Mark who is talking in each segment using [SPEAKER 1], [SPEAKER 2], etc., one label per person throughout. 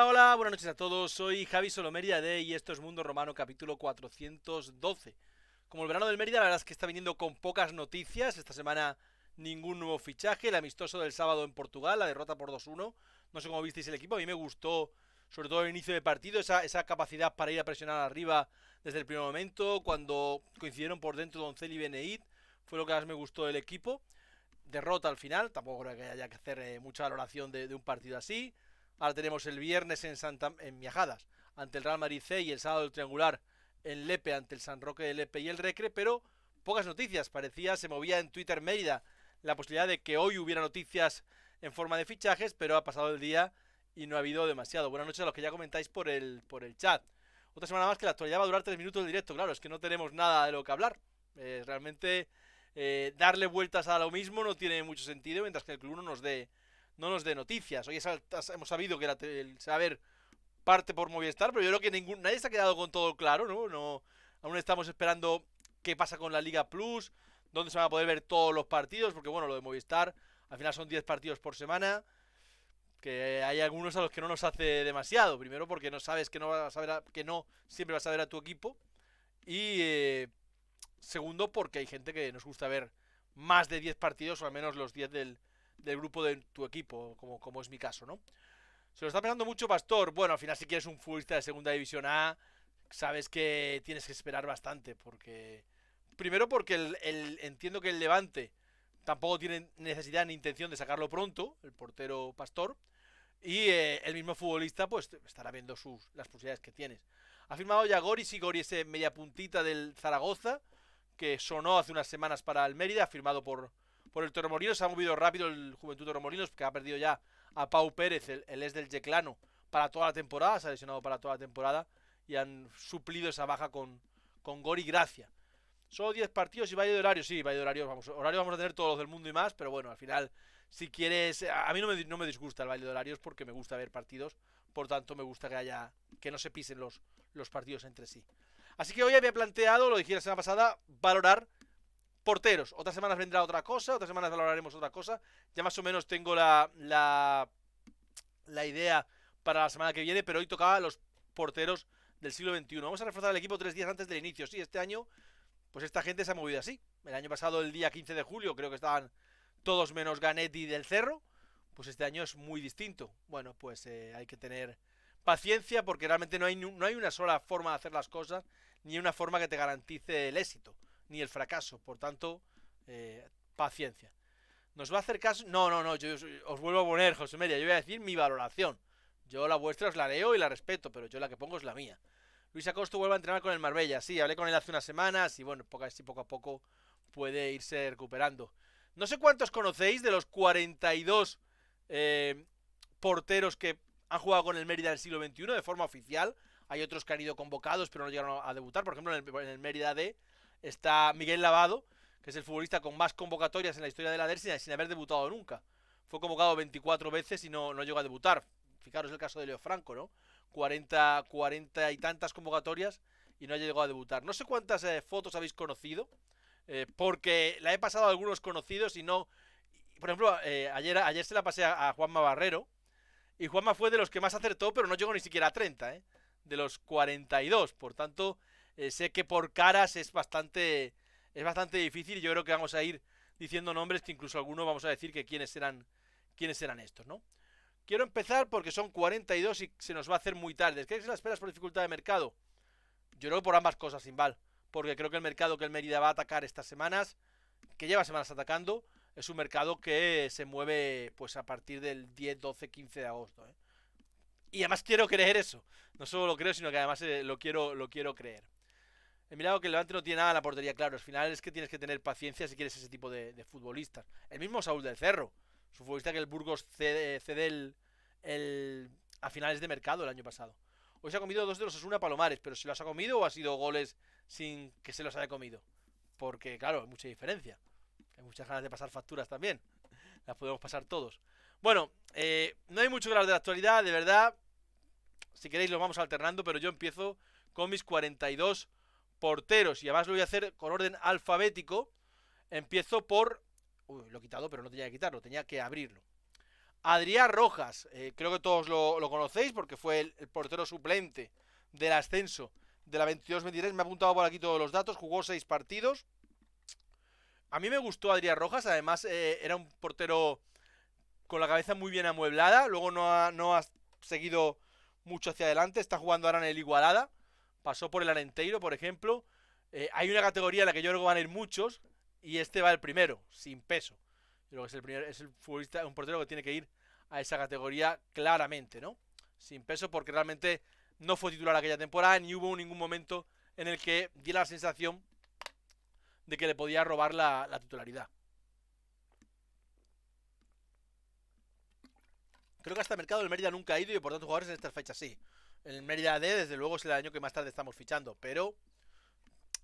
[SPEAKER 1] Hola, hola, buenas noches a todos. Soy Javi Solomeria y esto es Mundo Romano capítulo 412. Como el verano del Mérida, la verdad es que está viniendo con pocas noticias. Esta semana ningún nuevo fichaje. El amistoso del sábado en Portugal, la derrota por 2-1. No sé cómo visteis el equipo. A mí me gustó, sobre todo el inicio de partido, esa capacidad para ir a presionar arriba desde el primer momento. Cuando coincidieron por dentro Doncel y Beneit, fue lo que más me gustó del equipo. Derrota al final, tampoco creo que haya que hacer mucha valoración de un partido así. Ahora tenemos el viernes en Miajadas ante el Real Madrid C y el sábado el triangular en Lepe ante el San Roque de Lepe y el Recre, pero pocas noticias. Parecía, se movía en Twitter Mérida la posibilidad de que hoy hubiera noticias en forma de fichajes, pero ha pasado el día y no ha habido demasiado. Buenas noches a los que ya comentáis por el chat. Otra semana más que la actualidad va a durar 3 minutos de directo. Claro, es que no tenemos nada de lo que hablar. Realmente darle vueltas a lo mismo no tiene mucho sentido, mientras que el club no nos dé noticias. Hoy hemos sabido que se va a ver parte por Movistar, pero yo creo que nadie se ha quedado con todo claro, ¿no? Aún estamos esperando qué pasa con la Liga Plus, dónde se van a poder ver todos los partidos, porque bueno, lo de Movistar, al final son 10 partidos por semana, que hay algunos a los que no nos hace demasiado. Primero porque no sabes que no vas a ver que no siempre vas a ver a tu equipo, y segundo porque hay gente que nos gusta ver más de 10 partidos, o al menos los 10 del grupo de tu equipo, como es mi caso, ¿no? Se lo está pensando mucho Pastor. Bueno, al final si quieres un futbolista de segunda división A, sabes que tienes que esperar bastante, porque... Primero porque entiendo que el Levante tampoco tiene necesidad ni intención de sacarlo pronto, el portero Pastor, y el mismo futbolista pues estará viendo las posibilidades que tienes. Ha firmado ya Gori, sí, Gori, ese media puntita del Zaragoza, que sonó hace unas semanas para el Mérida, firmado por el Torremolinos. Se ha movido rápido el Juventud Torremolinos, que ha perdido ya a Pau Pérez, el ex del Yeclano, para toda la temporada, se ha lesionado para toda la temporada, y han suplido esa baja con Gori Gracia. Solo 10 partidos y Valle de Horario, sí, Valle de Horario vamos a tener todos los del mundo y más, pero bueno, al final, si quieres, a mí no me disgusta el Valle de Horarios porque me gusta ver partidos, por tanto me gusta que no se pisen los partidos entre sí. Así que hoy había planteado, lo dije la semana pasada, valorar porteros. Otras semanas vendrá otra cosa, otras semanas valoraremos otra cosa. Ya más o menos tengo la idea para la semana que viene, pero hoy tocaba los porteros del siglo XXI. Vamos a reforzar el equipo 3 días antes del inicio. Sí, este año, pues esta gente se ha movido así. El año pasado, el día 15 de julio, creo que estaban todos menos Ganetti del Cerro. Pues este año es muy distinto. Bueno, pues hay que tener paciencia porque realmente no hay una sola forma de hacer las cosas, ni una forma que te garantice el éxito, ni el fracaso. Por tanto, paciencia. ¿Nos va a hacer caso? No, no, no, yo os vuelvo a poner, José María, yo voy a decir mi valoración. Yo la vuestra os la leo y la respeto, pero yo la que pongo es la mía. Luis Acosto vuelve a entrenar con el Marbella. Sí, hablé con él hace unas semanas y bueno, poco a poco puede irse recuperando. No sé cuántos conocéis de los 42 porteros que han jugado con el Mérida en el siglo XXI de forma oficial. Hay otros que han ido convocados pero no llegaron a debutar. Por ejemplo, en el Mérida D está Miguel Lavado, que es el futbolista con más convocatorias en la historia de la DER sin haber debutado nunca. Fue convocado 24 veces y no llegó a debutar. Fijaros el caso de Leo Franco, ¿no? 40 y tantas convocatorias y no ha llegado a debutar. No sé cuántas fotos habéis conocido, porque la he pasado a algunos conocidos y no... Por ejemplo, ayer se la pasé a Juanma Barrero, y Juanma fue de los que más acertó, pero no llegó ni siquiera a 30, ¿eh? De los 42. Por tanto, sé que por caras es bastante difícil, y yo creo que vamos a ir diciendo nombres que incluso algunos vamos a decir que quiénes eran estos, ¿no? Quiero empezar porque son 42 y se nos va a hacer muy tarde. ¿Qué es la esperas por dificultad de mercado? Yo creo que por ambas cosas, Inval. Porque creo que el mercado que el Mérida va a atacar estas semanas, que lleva semanas atacando, es un mercado que se mueve pues a partir del 10, 12, 15 de agosto, ¿eh? Y además quiero creer eso. No solo lo creo, sino que además lo quiero creer. He mirado que el Levante no tiene nada en la portería, claro. Al final es que tienes que tener paciencia si quieres ese tipo de futbolistas. El mismo Saúl del Cerro, su futbolista que el Burgos cede a finales de mercado el año pasado. Hoy se ha comido 2 de los Osasuna Palomares, pero ¿se los ha comido o ha sido goles sin que se los haya comido? Porque, claro, hay mucha diferencia. Hay muchas ganas de pasar facturas también. Las podemos pasar todos. Bueno, no hay mucho que hablar de la actualidad, de verdad. Si queréis lo vamos alternando, pero yo empiezo con mis 42 porteros. Y además lo voy a hacer con orden alfabético. Empiezo por... Uy, lo he quitado, pero no tenía que quitarlo, tenía que abrirlo. Adrián Rojas, creo que todos lo conocéis porque fue el portero suplente del ascenso de la 22-23. Me ha apuntado por aquí todos los datos, jugó 6 partidos. A mí me gustó Adrián Rojas, además era un portero con la cabeza muy bien amueblada, luego no ha seguido mucho hacia adelante, está jugando ahora en el Igualada, pasó por el Arenteiro, por ejemplo. Hay una categoría en la que yo creo que van a ir muchos, y este va el primero, sin peso. Yo creo que es el futbolista, un portero que tiene que ir a esa categoría claramente, ¿no? Sin peso, porque realmente no fue titular aquella temporada, ni hubo ningún momento en el que diera la sensación de que le podía robar la titularidad. Creo que hasta el mercado del Mérida nunca ha ido y por tanto jugadores en estas fechas sí. El Mérida D, desde luego, es el año que más tarde estamos fichando, pero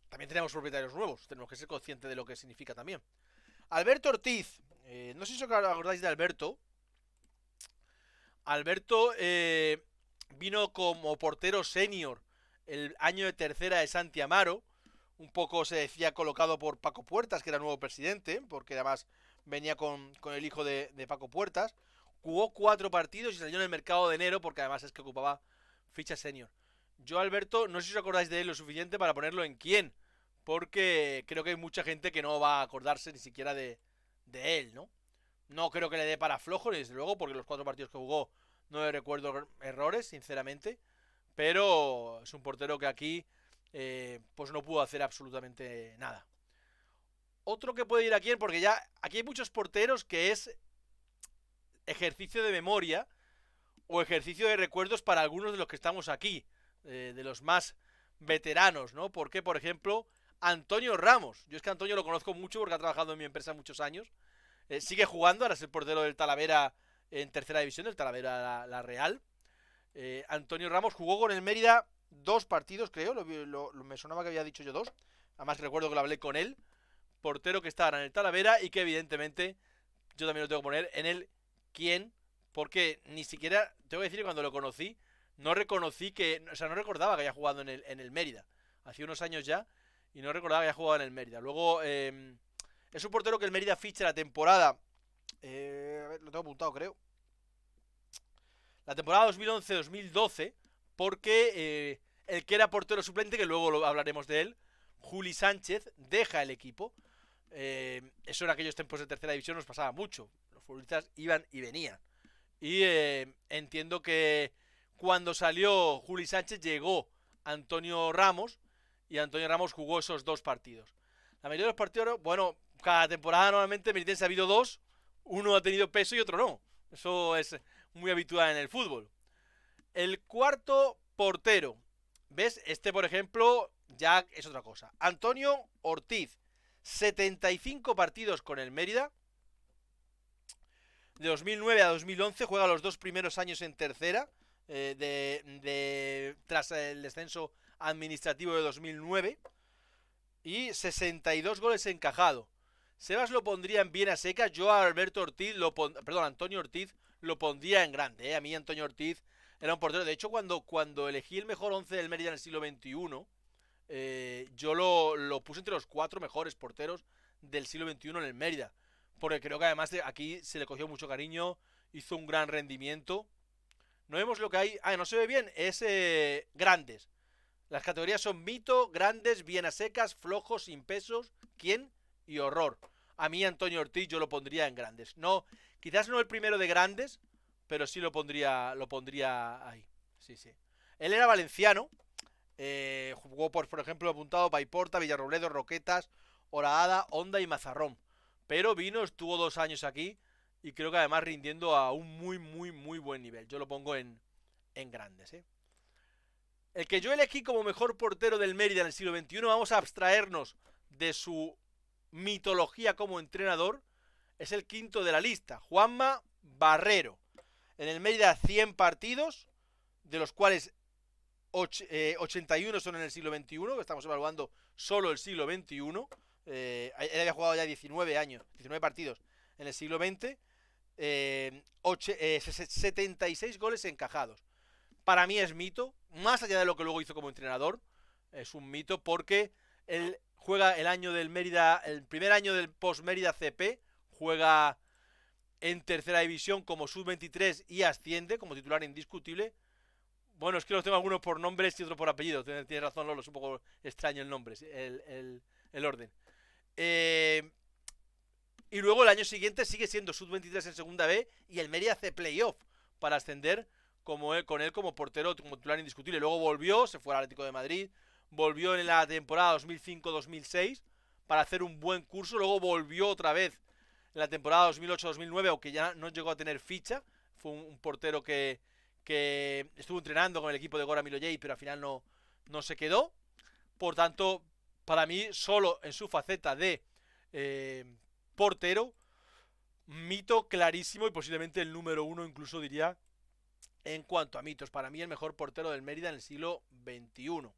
[SPEAKER 1] también tenemos propietarios nuevos, tenemos que ser conscientes de lo que significa también. Alberto Ortiz, no sé si os acordáis de Alberto. Alberto vino como portero senior el año de tercera de Santi Amaro. Un poco se decía colocado por Paco Puertas, que era nuevo presidente, porque además venía con el hijo de Paco Puertas. Jugó 4 partidos y salió en el mercado de enero, porque además es que ocupaba ficha senior. Yo, Alberto, no sé si os acordáis de él lo suficiente para ponerlo en quién, porque creo que hay mucha gente que no va a acordarse ni siquiera de él, ¿no? No creo que le dé para flojo, desde luego, porque los 4 partidos que jugó no le recuerdo errores, sinceramente. Pero es un portero que aquí pues no pudo hacer absolutamente nada. Otro que puede ir aquí, porque ya aquí hay muchos porteros que es ejercicio de memoria o ejercicio de recuerdos para algunos de los que estamos aquí, de los más veteranos, ¿no? Porque, por ejemplo, Antonio Ramos. Yo es que a Antonio lo conozco mucho porque ha trabajado en mi empresa muchos años. Sigue jugando, ahora es el portero del Talavera en tercera división, del Talavera la Real. Antonio Ramos jugó con el Mérida 2 partidos, creo. Me sonaba que había dicho yo 2. Además recuerdo que lo hablé con él. Portero que estaba en el Talavera y que evidentemente yo también lo tengo que poner en el quién. Porque ni siquiera, tengo que decir que cuando lo conocí, no reconocí que, o sea, no recordaba que había jugado en el Mérida. Hacía unos años ya y no recordaba que había jugado en el Mérida. Luego, es un portero que el Mérida ficha la temporada. A ver, lo tengo apuntado, creo. La temporada 2011-2012, porque el que era portero suplente, que luego hablaremos de él, Juli Sánchez, deja el equipo. Eso en aquellos tiempos de tercera división nos pasaba mucho. Los futbolistas iban y venían. Y entiendo que cuando salió Juli Sánchez llegó Antonio Ramos y Antonio Ramos jugó esos 2 partidos. La mayoría de los partidos, bueno, cada temporada normalmente Meritense ha habido 2, uno ha tenido peso y otro no. Eso es muy habitual en el fútbol. El cuarto portero, ¿ves? Este, por ejemplo, ya es otra cosa. Antonio Ortiz, 75 partidos con el Mérida. De 2009 a 2011 juega los 2 primeros años en tercera, tras el descenso administrativo de 2009. Y 62 goles encajado. Sebas lo pondría en bien a secas. Yo a Alberto Ortiz, Antonio Ortiz lo pondría en grande. A mí Antonio Ortiz era un portero. De hecho, cuando elegí el mejor 11 del Mérida en el siglo XXI, yo lo puse entre los 4 mejores porteros del siglo XXI en el Mérida. Porque creo que además aquí se le cogió mucho cariño, hizo un gran rendimiento. No vemos lo que hay. No se ve bien, es grandes. Las categorías son mito, grandes, bien a secas, flojos, sin pesos, quién y horror. A mí Antonio Ortiz yo lo pondría en grandes. No, quizás no el primero de grandes, pero sí lo pondría ahí. Sí, sí. Él era valenciano. Jugó por ejemplo, apuntado Paiporta, Villarrobledo, Roquetas, Horahada, Honda y Mazarrón. Pero vino, estuvo 2 años aquí y creo que además rindiendo a un muy, muy, muy buen nivel. Yo lo pongo en grandes, El que yo elegí como mejor portero del Mérida en el siglo XXI, vamos a abstraernos de su mitología como entrenador, es el quinto de la lista, Juanma Barrero. En el Mérida 100 partidos, de los cuales 81 son en el siglo XXI, que estamos evaluando solo el siglo XXI. Él había jugado ya 19 partidos en el siglo XX. 76 goles encajados. Para mí es mito, más allá de lo que luego hizo como entrenador, es un mito porque él juega el año del Mérida, el primer año del post Mérida CP, juega en tercera división como sub-23 y asciende como titular indiscutible. Bueno, es que los tengo algunos por nombres y otros por apellidos. Tienes razón, Lolo, es un poco extraño el nombre, el orden. Y luego el año siguiente sigue siendo sub-23 en segunda B y el Mérida hace playoff para ascender con él como portero, como titular indiscutible. Luego volvió, se fue al Atlético de Madrid, volvió en la temporada 2005-2006 para hacer un buen curso. Luego volvió otra vez en la temporada 2008-2009, aunque ya no llegó a tener ficha. Fue un portero que estuvo entrenando con el equipo de Gora Miloyei, pero al final no se quedó. Por tanto, para mí, solo en su faceta de portero, mito clarísimo y posiblemente el número uno, incluso diría, en cuanto a mitos. Para mí el mejor portero del Mérida en el siglo XXI.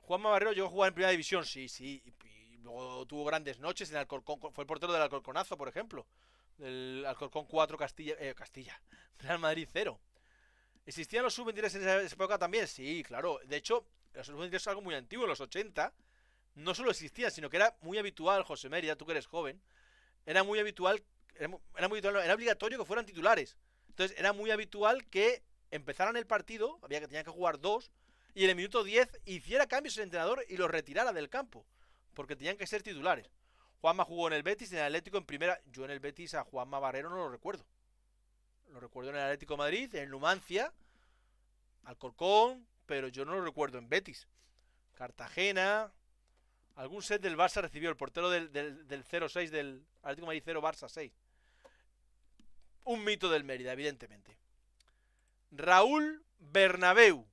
[SPEAKER 1] Juanma Barrero llegó a jugar en primera división, sí, y luego tuvo grandes noches en Alcorcón. Fue el portero del Alcorconazo, por ejemplo. Del Alcorcón 4, Castilla. Real Madrid 0. ¿Existían los sub-23 en esa época también? Sí, claro. De hecho, los sub-23 es algo muy antiguo. En los 80 no solo existían, sino que era muy habitual, José Mérida, tú que eres joven, era muy habitual, era obligatorio que fueran titulares. Entonces era muy habitual que empezaran el partido, tenían que jugar dos, y en el minuto 10 hiciera cambios el entrenador y los retirara del campo, porque tenían que ser titulares. Juanma jugó en el Betis, en el Atlético en primera. Yo en el Betis a Juanma Barrero no lo recuerdo. Lo recuerdo en el Atlético de Madrid, en Numancia, Alcorcón, pero yo no lo recuerdo en Betis. Cartagena, algún set del Barça recibió el portero del 0-6 del Atlético de Madrid 0, Barça 6. Un mito del Mérida, evidentemente. Raúl Bernabéu.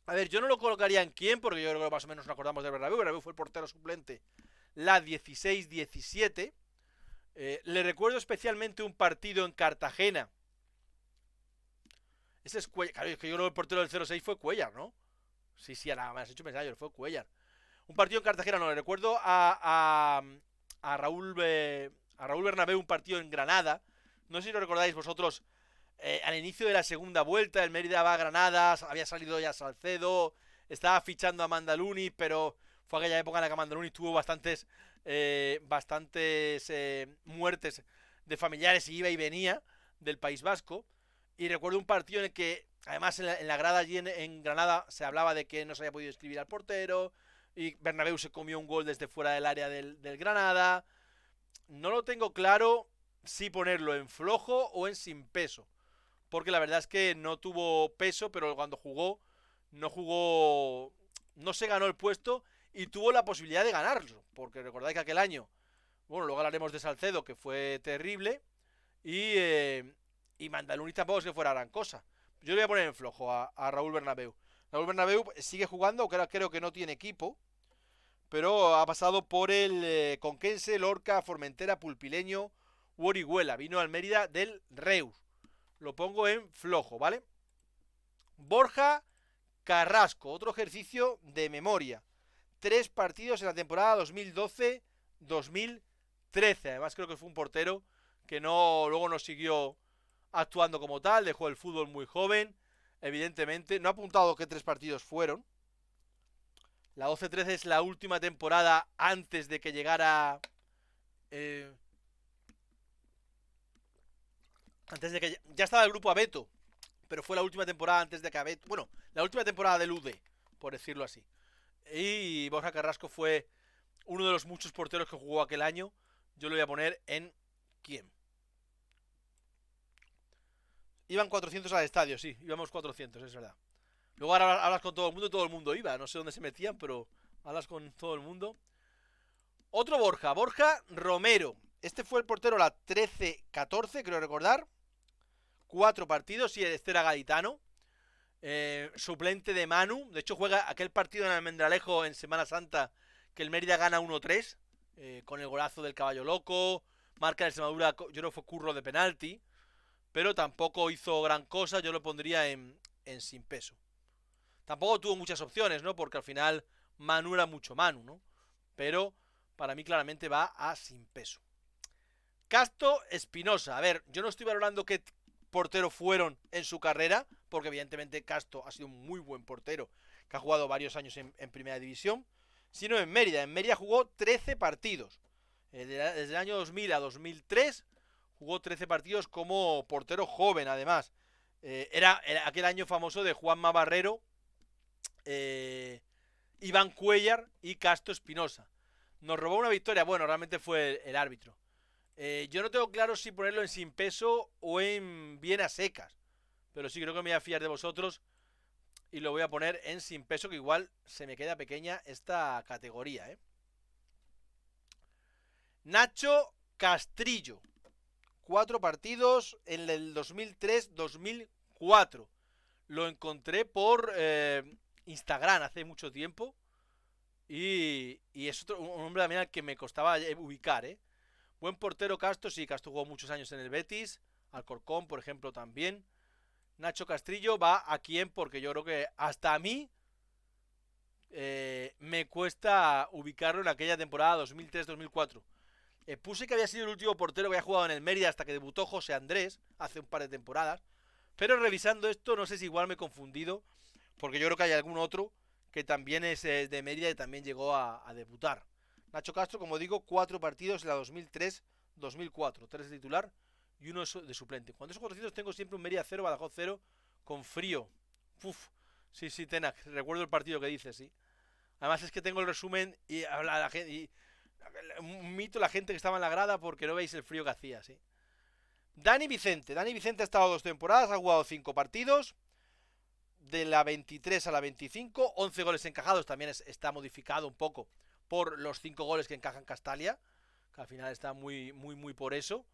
[SPEAKER 1] A ver, yo no lo colocaría en quién, porque yo creo que más o menos nos acordamos de Bernabéu. Bernabéu fue el portero suplente la 16-17. Le recuerdo especialmente un partido en Cartagena. Ese es Cuellar. Claro, es que yo creo que el portero del 0-6 fue Cuellar, ¿no? Sí, ahora me has hecho pensar, fue Cuellar. Un partido en Cartagena, no, le recuerdo a Raúl Bernabéu, un partido en Granada. No sé si lo recordáis vosotros. Al inicio de la segunda vuelta, el Mérida va a Granada, había salido ya Salcedo, estaba fichando a Mandaluni, pero fue aquella época en la que Mandaluni tuvo bastantes muertes de familiares y iba y venía del País Vasco. Y recuerdo un partido en el que, además en la grada allí en Granada, se hablaba de que no se había podido escribir al portero, y Bernabéu se comió un gol desde fuera del área del Granada. No lo tengo claro si ponerlo en flojo o en sin peso, porque la verdad es que no tuvo peso, pero cuando jugó, no se ganó el puesto y tuvo la posibilidad de ganarlo, porque recordáis que aquel año, bueno, luego hablaremos de Salcedo, que fue terrible, y Mandaluni tampoco es que fuera gran cosa. Yo le voy a poner en flojo a Raúl Bernabéu. Raúl Bernabéu sigue jugando, creo que no tiene equipo, pero ha pasado por el Conquense, Lorca, Formentera, Pulpileño, Orihuela. Vino al Mérida del Reus. Lo pongo en flojo, ¿vale? Borja Carrasco, otro ejercicio de memoria. 3 partidos en la temporada 2012-2013. Además creo que fue un portero que luego no siguió actuando como tal, dejó el fútbol muy joven, evidentemente. No ha apuntado qué 3 partidos fueron. La 12-13 es la última temporada antes de que llegara... antes de que... Ya estaba el grupo Abeto, pero fue la última temporada antes de que Abeto... Bueno, la última temporada del UD, por decirlo así. Y Borja Carrasco fue uno de los muchos porteros que jugó aquel año. Yo lo voy a poner en... ¿quién? Iban 400 al estadio, sí, íbamos 400, es verdad. Luego ahora hablas con todo el mundo iba. No sé dónde se metían, pero hablas con todo el mundo. Otro Borja Romero. Este fue el portero la 13-14, creo recordar. 4 partidos, y este era gaditano. Suplente de Manu. De hecho juega aquel partido en Almendralejo en Semana Santa, que el Mérida gana 1-3, con el golazo del Caballo Loco. Marca de Extremadura, yo creo que fue curro de penalti, pero tampoco hizo gran cosa. Yo lo pondría en sin peso. Tampoco tuvo muchas opciones, ¿no? Porque al final Manu era mucho Manu, ¿no? Pero para mí claramente va a sin peso. Casto Espinosa. A ver, yo no estoy valorando qué portero fueron en su carrera, porque evidentemente Casto ha sido un muy buen portero, que ha jugado varios años en primera división, sino en Mérida. En Mérida jugó 13 partidos. Desde el año 2000 a 2003 jugó 13 partidos como portero joven, además. Era aquel año famoso de Juanma Barrero, eh, Iván Cuellar y Castro Espinosa. Nos robó una victoria. Bueno, realmente fue el árbitro. Yo no tengo claro si ponerlo en sin peso o en bien a secas. Pero sí creo que me voy a fiar de vosotros y lo voy a poner en sin peso, que igual se me queda pequeña esta categoría, Nacho Castrillo. 4 partidos en el 2003-2004. Lo encontré por Instagram hace mucho tiempo. Y es un hombre también al que me costaba ubicar, Buen portero Castro, sí, Castro jugó muchos años en el Betis. Alcorcón, por ejemplo, también. Nacho Castrillo va a quién, porque yo creo que hasta a mí me cuesta ubicarlo en aquella temporada 2003-2004. Puse que había sido el último portero que había jugado en el Mérida hasta que debutó José Andrés hace un par de temporadas. Pero revisando esto, no sé si igual me he confundido, porque yo creo que hay algún otro que también es de Mérida y también llegó a debutar. Nacho Castro, como digo, 4 partidos en la 2003-2004. 3 de titular y 1 de suplente. Cuando esos 400 tengo siempre un Mérida 0, Badajoz 0, con frío. Uf, sí, Tenac, recuerdo el partido que dices, sí. Además es que tengo el resumen y habla la gente... Y, un mito la gente que estaba en la grada porque no veis el frío que hacía, ¿sí? Dani Vicente ha estado 2 temporadas, ha jugado 5 partidos, de la 23 a la 25, 11 goles encajados, también está modificado un poco por los 5 goles que encaja en Castalia, que al final está muy por eso.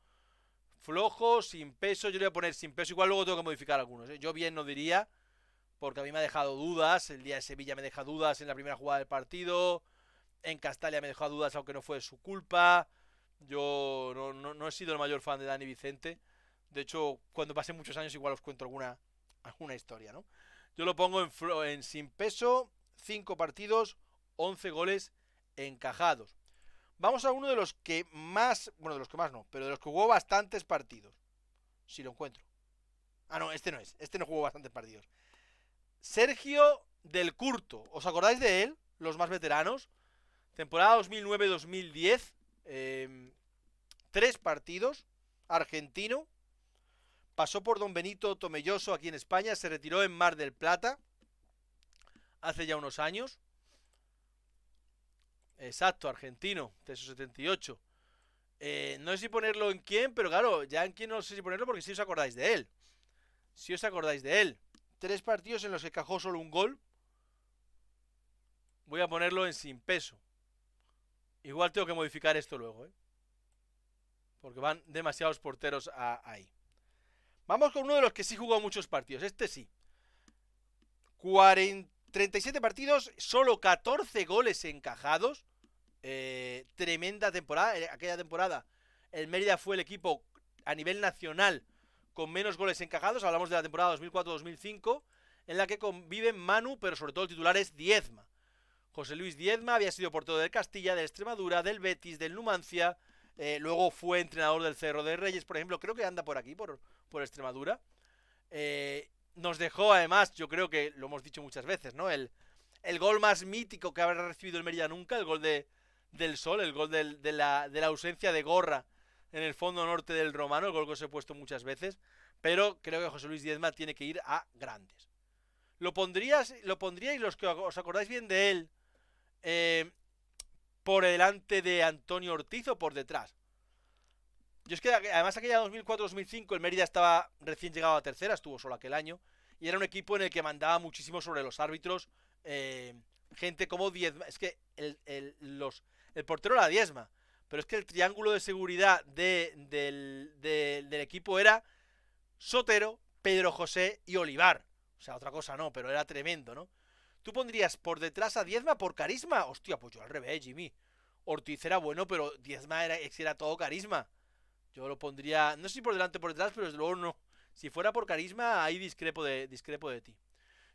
[SPEAKER 1] Flojo, sin peso, yo le voy a poner sin peso, igual luego tengo que modificar algunos, Yo bien no diría, porque a mí me ha dejado dudas, el día de Sevilla me deja dudas en la primera jugada del partido, en Castalia me dejó dudas aunque no fue su culpa. Yo no he sido el mayor fan de Dani Vicente. De hecho, cuando pasen muchos años igual os cuento alguna historia, ¿no? Yo lo pongo en sin peso, 5 partidos, 11 goles encajados. Vamos a uno de los que más, bueno, de los que más no, pero de los que jugó bastantes partidos. Si lo encuentro. Ah, no, este no es. Este no jugó bastantes partidos. Sergio del Curto. ¿Os acordáis de él? Los más veteranos. Temporada 2009-2010. 3 partidos. Argentino. Pasó por Don Benito Tomelloso aquí en España. Se retiró en Mar del Plata. Hace ya unos años. Exacto, argentino. Teso 78. No sé si ponerlo en quién, pero claro, ya en quién no sé si ponerlo porque si os acordáis de él. Si os acordáis de él. 3 partidos en los que encajó solo un gol. Voy a ponerlo en sin peso. Igual tengo que modificar esto luego, porque van demasiados porteros ahí. Vamos con uno de los que sí jugó muchos partidos. Este sí. 37 partidos, solo 14 goles encajados. Tremenda temporada. Aquella temporada el Mérida fue el equipo a nivel nacional con menos goles encajados. Hablamos de la temporada 2004-2005, en la que conviven Manu, pero sobre todo el titular es Diezma. José Luis Diezma había sido portero del Castilla, del Extremadura, del Betis, del Numancia. Luego fue entrenador del Cerro de Reyes, por ejemplo. Creo que anda por aquí, por Extremadura. Nos dejó, además, yo creo que lo hemos dicho muchas veces, ¿no? El gol más mítico que habrá recibido el Mérida nunca, el gol del Sol, el gol de la ausencia de Gorra en el fondo norte del Romano, el gol que os he puesto muchas veces. Pero creo que José Luis Diezma tiene que ir a grandes. Lo pondríais, los que os acordáis bien de él, por delante de Antonio Ortiz o por detrás. Yo es que además aquella 2004-2005 el Mérida estaba recién llegado a tercera, estuvo solo aquel año, y era un equipo en el que mandaba muchísimo sobre los árbitros, gente como Diezma. Es que el portero era Diezma, pero es que el triángulo de seguridad del equipo era Sotero, Pedro José y Olivar. O sea, otra cosa no, pero era tremendo, ¿no? ¿Tú pondrías por detrás a Diezma por carisma? Hostia, pues yo al revés, Jimmy. Ortiz era bueno, pero Diezma era todo carisma. Yo lo pondría, no sé si por delante o por detrás, pero desde luego no. Si fuera por carisma, ahí discrepo de ti.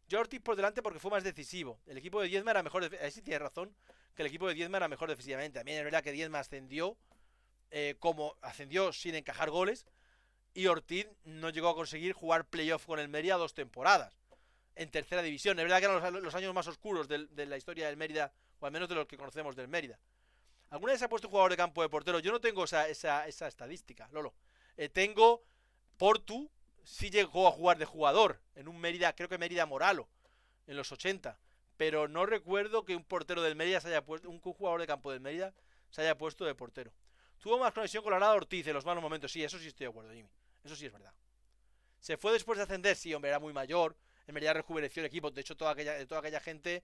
[SPEAKER 1] Yo Ortiz por delante porque fue más decisivo. El equipo de Diezma era mejor, ahí sí tienes razón, que el equipo de Diezma era mejor defensivamente. También es verdad que Diezma ascendió, como ascendió sin encajar goles, y Ortiz no llegó a conseguir jugar playoff con el Mérida 2 temporadas en tercera división. Es verdad que eran los años más oscuros de la historia del Mérida, o al menos de los que conocemos del Mérida. ¿Alguna vez se ha puesto jugador de campo de portero? Yo no tengo esa estadística, Lolo. Tengo Portu, sí llegó a jugar de jugador en un Mérida, creo que Mérida Moralo, en los 80. Pero no recuerdo que un portero del Mérida se haya puesto, un jugador de campo del Mérida se haya puesto de portero. Tuvo más conexión con la Arada Ortiz en los malos momentos. Sí, eso sí estoy de acuerdo, Jimmy. Eso sí es verdad. ¿Se fue después de ascender? Sí, hombre, era muy mayor. En Mérida rejuveneció el equipo. De hecho, toda aquella gente,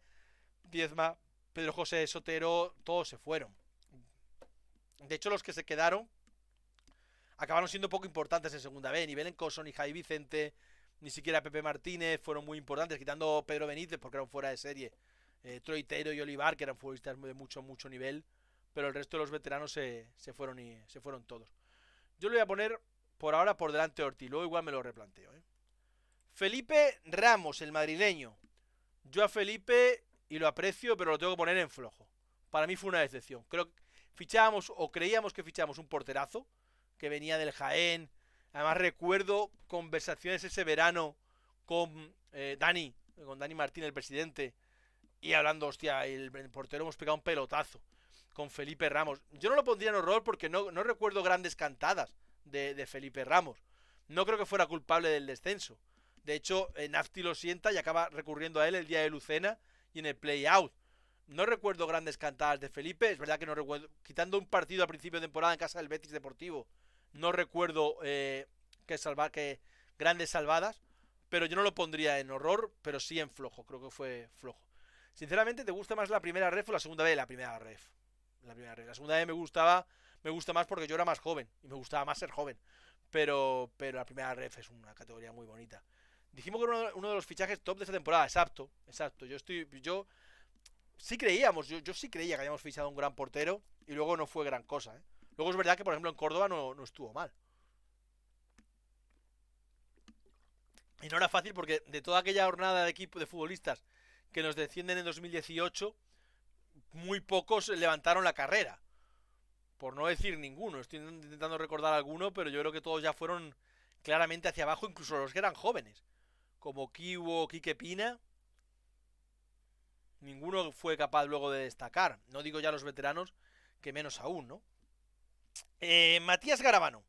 [SPEAKER 1] Diezma, Pedro José Sotero, todos se fueron. De hecho, los que se quedaron acabaron siendo poco importantes en segunda B. Ni Belencoso, ni Javi Vicente, ni siquiera Pepe Martínez fueron muy importantes, quitando Pedro Benítez porque eran fuera de serie. Troitero y Olivar, que eran futbolistas de mucho nivel. Pero el resto de los veteranos se fueron todos. Yo le voy a poner por ahora por delante de Ortiz. Luego igual me lo replanteo. Felipe Ramos, el madrileño. Yo a Felipe, y lo aprecio, pero lo tengo que poner en flojo. Para mí fue una decepción. Creo que fichábamos, o creíamos que fichábamos un porterazo, que venía del Jaén. Además recuerdo conversaciones ese verano con Dani Martín, el presidente, y hablando, hostia, el portero hemos pegado un pelotazo con Felipe Ramos. Yo no lo pondría en horror porque no recuerdo grandes cantadas de Felipe Ramos. No creo que fuera culpable del descenso. De hecho, Nafti lo sienta y acaba recurriendo a él el día de Lucena y en el play-out. No recuerdo grandes cantadas de Felipe. Es verdad que no recuerdo. Quitando un partido a principio de temporada en casa del Betis Deportivo, no recuerdo que grandes salvadas. Pero yo no lo pondría en horror, pero sí en flojo. Creo que fue flojo. Sinceramente, ¿te gusta más la primera ref o la segunda B? La primera ref. La segunda B me gusta más porque yo era más joven y me gustaba más ser joven. Pero la primera ref es una categoría muy bonita. Dijimos que era uno de los fichajes top de esta temporada. Exacto. Yo sí creíamos, yo sí creía que habíamos fichado un gran portero y luego no fue gran cosa. Luego es verdad que, por ejemplo, en Córdoba no estuvo mal. Y no era fácil porque de toda aquella jornada de equipo de futbolistas que nos descienden en 2018, muy pocos levantaron la carrera. Por no decir ninguno. Estoy intentando recordar alguno, pero yo creo que todos ya fueron claramente hacia abajo, incluso los que eran jóvenes. Como Kiwo o Quique Pina. Ninguno fue capaz luego de destacar. No digo ya los veteranos, que menos aún, ¿no? Matías Garabano.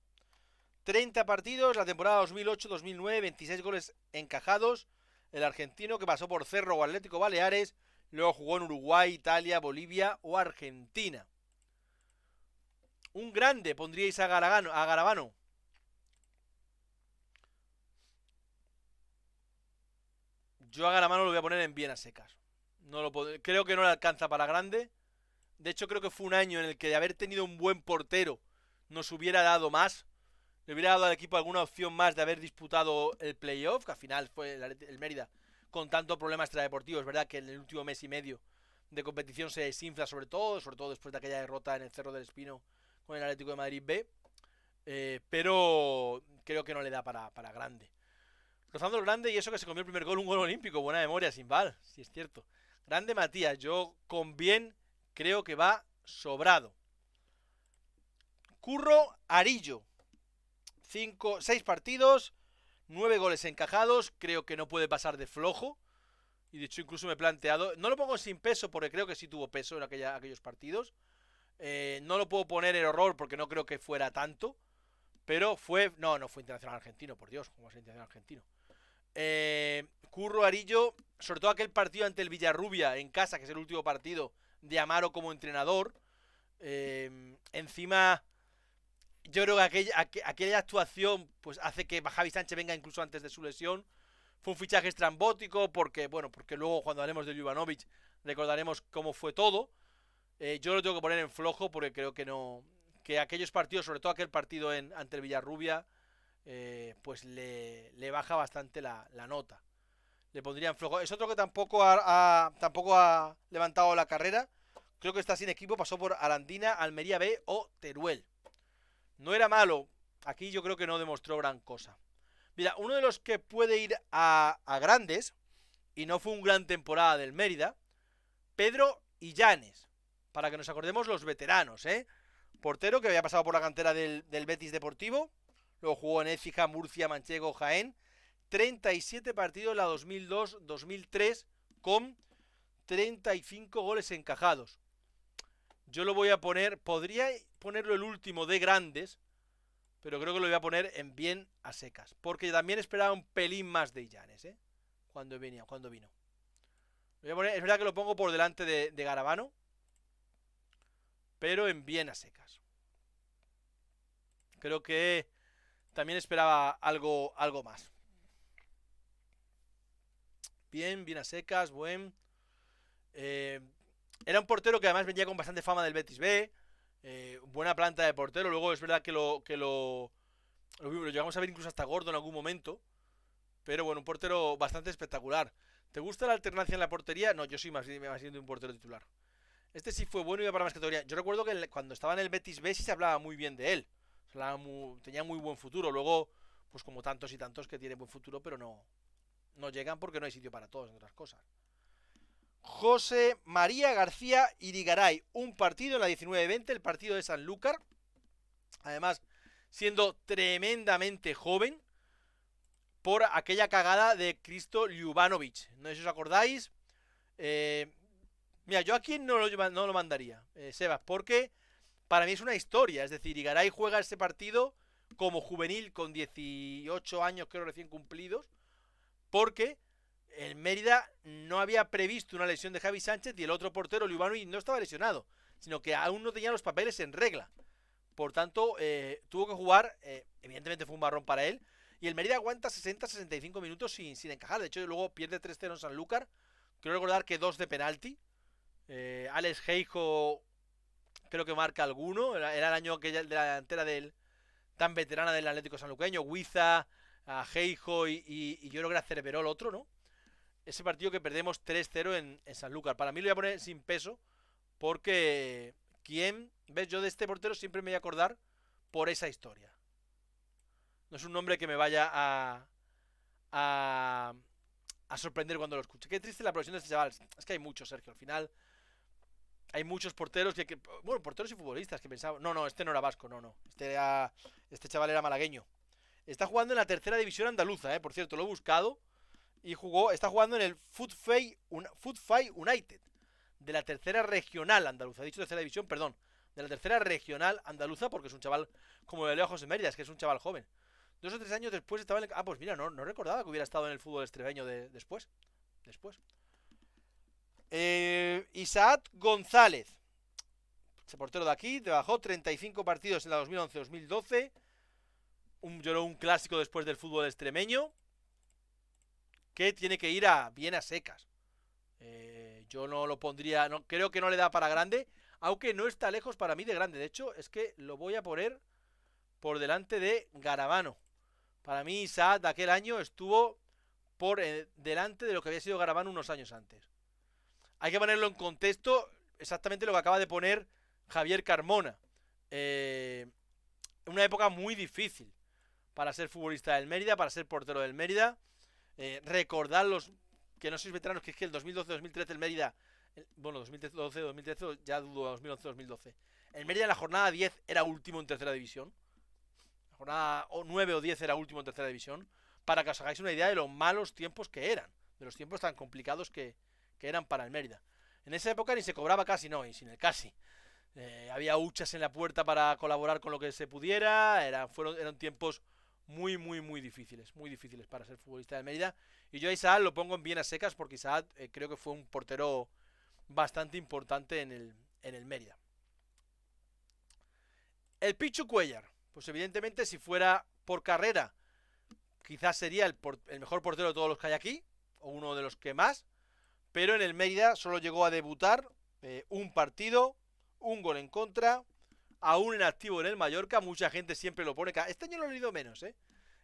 [SPEAKER 1] 30 partidos, la temporada 2008-2009, 26 goles encajados. El argentino que pasó por Cerro o Atlético Baleares, luego jugó en Uruguay, Italia, Bolivia o Argentina. Un grande pondríais a Garabano. Yo a Garabano lo voy a poner en bien a secas. Creo que no le alcanza para grande. De hecho, creo que fue un año en el que de haber tenido un buen portero nos hubiera dado más. Le hubiera dado al equipo alguna opción más de haber disputado el playoff, que al final fue el Mérida con tanto problema extradeportivo. Es verdad que en el último mes y medio de competición se desinfla sobre todo después de aquella derrota en el Cerro del Espino con el Atlético de Madrid B. Pero creo que no le da para grande. Rozando el grande, y eso que se comió el primer gol, un gol olímpico. Buena memoria, sin bal, si es cierto. Grande Matías, yo con bien creo que va sobrado. Curro Arillo. 6 partidos, 9 goles encajados. Creo que no puede pasar de flojo. Y de hecho incluso me he planteado, no lo pongo sin peso porque creo que sí tuvo peso en aquellos partidos. No lo puedo poner en horror porque no creo que fuera tanto. Pero no fue internacional argentino, por Dios, ¿cómo es internacional argentino? Curro Arillo, sobre todo aquel partido ante el Villarrubia en casa, que es el último partido de Amaro como entrenador. Encima, yo creo que aquella actuación pues hace que Javi Sánchez venga incluso antes de su lesión. Fue un fichaje estrambótico porque luego cuando hablemos de Jovanovic recordaremos cómo fue todo. Yo lo tengo que poner en flojo porque creo que aquellos partidos, sobre todo aquel partido ante el Villarrubia, pues le baja bastante la nota. Le pondría en flojo. Es otro que tampoco ha levantado la carrera. Creo que está sin equipo. Pasó por Arandina, Almería B o Teruel. No era malo. Aquí yo creo que no demostró gran cosa. Mira, uno de los que puede ir a grandes, y no fue un gran temporada del Mérida, Pedro Illanes. Para que nos acordemos los veteranos, Portero que había pasado por la cantera del Betis Deportivo. Luego jugó en Écija, Murcia, Manchego, Jaén. 37 partidos en la 2002-2003 con 35 goles encajados. Yo lo voy a poner, podría ponerlo el último de grandes, pero creo que lo voy a poner en bien a secas. Porque también esperaba un pelín más de Illanes, ¿eh? Cuando vino. Lo voy a poner, es verdad que lo pongo por delante de Garabano, pero en bien a secas. Creo que también esperaba algo más. Bien a secas, buen. Era un portero que además venía con bastante fama del Betis B. Buena planta de portero. Luego es verdad que lo llegamos a ver incluso hasta gordo en algún momento. Pero bueno, un portero bastante espectacular. ¿Te gusta la alternancia en la portería? No, yo soy más bien de un portero titular. Este sí fue bueno y iba para más categoría. Yo recuerdo que cuando estaba en el Betis B sí se hablaba muy bien de él. Tenía muy buen futuro. Luego, pues como tantos y tantos que tienen buen futuro, pero no llegan porque no hay sitio para todos, entre otras cosas. José María García Irigaray. Un partido en la 19-20, el partido de Sanlúcar. Además, siendo tremendamente joven por aquella cagada de Cristo Ljubanovic. No sé si os acordáis. Mira, yo aquí no lo mandaría, Sebas, porque para mí es una historia. Es decir, Irigaray juega este partido como juvenil con 18 años, creo, recién cumplidos, porque el Mérida no había previsto una lesión de Javi Sánchez y el otro portero, Ljubanovic, no estaba lesionado, sino que aún no tenía los papeles en regla. Por tanto, tuvo que jugar, evidentemente fue un marrón para él, y el Mérida aguanta 60-65 minutos sin encajar. De hecho, luego pierde 3-0 en Sanlúcar. Creo recordar que 2 de penalti. Alex Heijo creo que marca alguno. Era el año que de la delantera tan veterana del Atlético sanluqueño. Huiza, Heijo y yo creo que era Cerverol otro, ¿no? Ese partido que perdemos 3-0 en Sanlúcar. Para mí lo voy a poner sin peso porque ¿ves? Yo de este portero siempre me voy a acordar por esa historia. No es un nombre que me vaya a sorprender cuando lo escuche. Qué triste la progresión de este chaval. Es que hay muchos, Sergio. Al final hay muchos porteros bueno, porteros y futbolistas que pensaban. No, este no era vasco, no. Este chaval era malagueño. Está jugando en la tercera división andaluza, por cierto, lo he buscado. Y está jugando en el Foot Fight United, de la tercera regional andaluza. He dicho tercera división, perdón. De la tercera regional andaluza, porque es un chaval como el Leo José Méridas, que es un chaval joven. 2 o 3 años después estaba en el... pues mira, no recordaba que hubiera estado en el fútbol extremeño después. Isaac González. Ese portero de aquí, trabajó 35 partidos en la 2011-2012. Lloró un clásico después del fútbol extremeño, que tiene que ir bien a secas. Yo no lo pondría, creo que no le da para grande, aunque no está lejos para mí de grande. De hecho, es que lo voy a poner por delante de Garabano. Para mí, Isaac de aquel año estuvo por delante de lo que había sido Garabano unos años antes. Hay que ponerlo en contexto, exactamente lo que acaba de poner Javier Carmona. Una época muy difícil para ser futbolista del Mérida, para ser portero del Mérida. Recordad los que no sois veteranos, que es que el 2012-2013 el Mérida, bueno, 2012-2013 ya dudo, 2011-2012. El Mérida en la jornada 10 era último en tercera división. La jornada 9 o 10 era último en tercera división. Para que os hagáis una idea de los malos tiempos que eran, de los tiempos tan complicados que eran para el Mérida. En esa época ni se cobraba casi, y sin el casi. Había huchas en la puerta para colaborar con lo que se pudiera. Eran tiempos muy difíciles para ser futbolista del Mérida. Y yo a Isaac lo pongo en bien a secas porque Isaac creo que fue un portero bastante importante en el Mérida. El Pichu Cuéllar, pues evidentemente si fuera por carrera, quizás sería el mejor portero de todos los que hay aquí, o uno de los que más, pero en el Mérida solo llegó a debutar un partido, un gol en contra, aún en activo en el Mallorca. Mucha gente siempre lo pone. Este año lo he leído menos,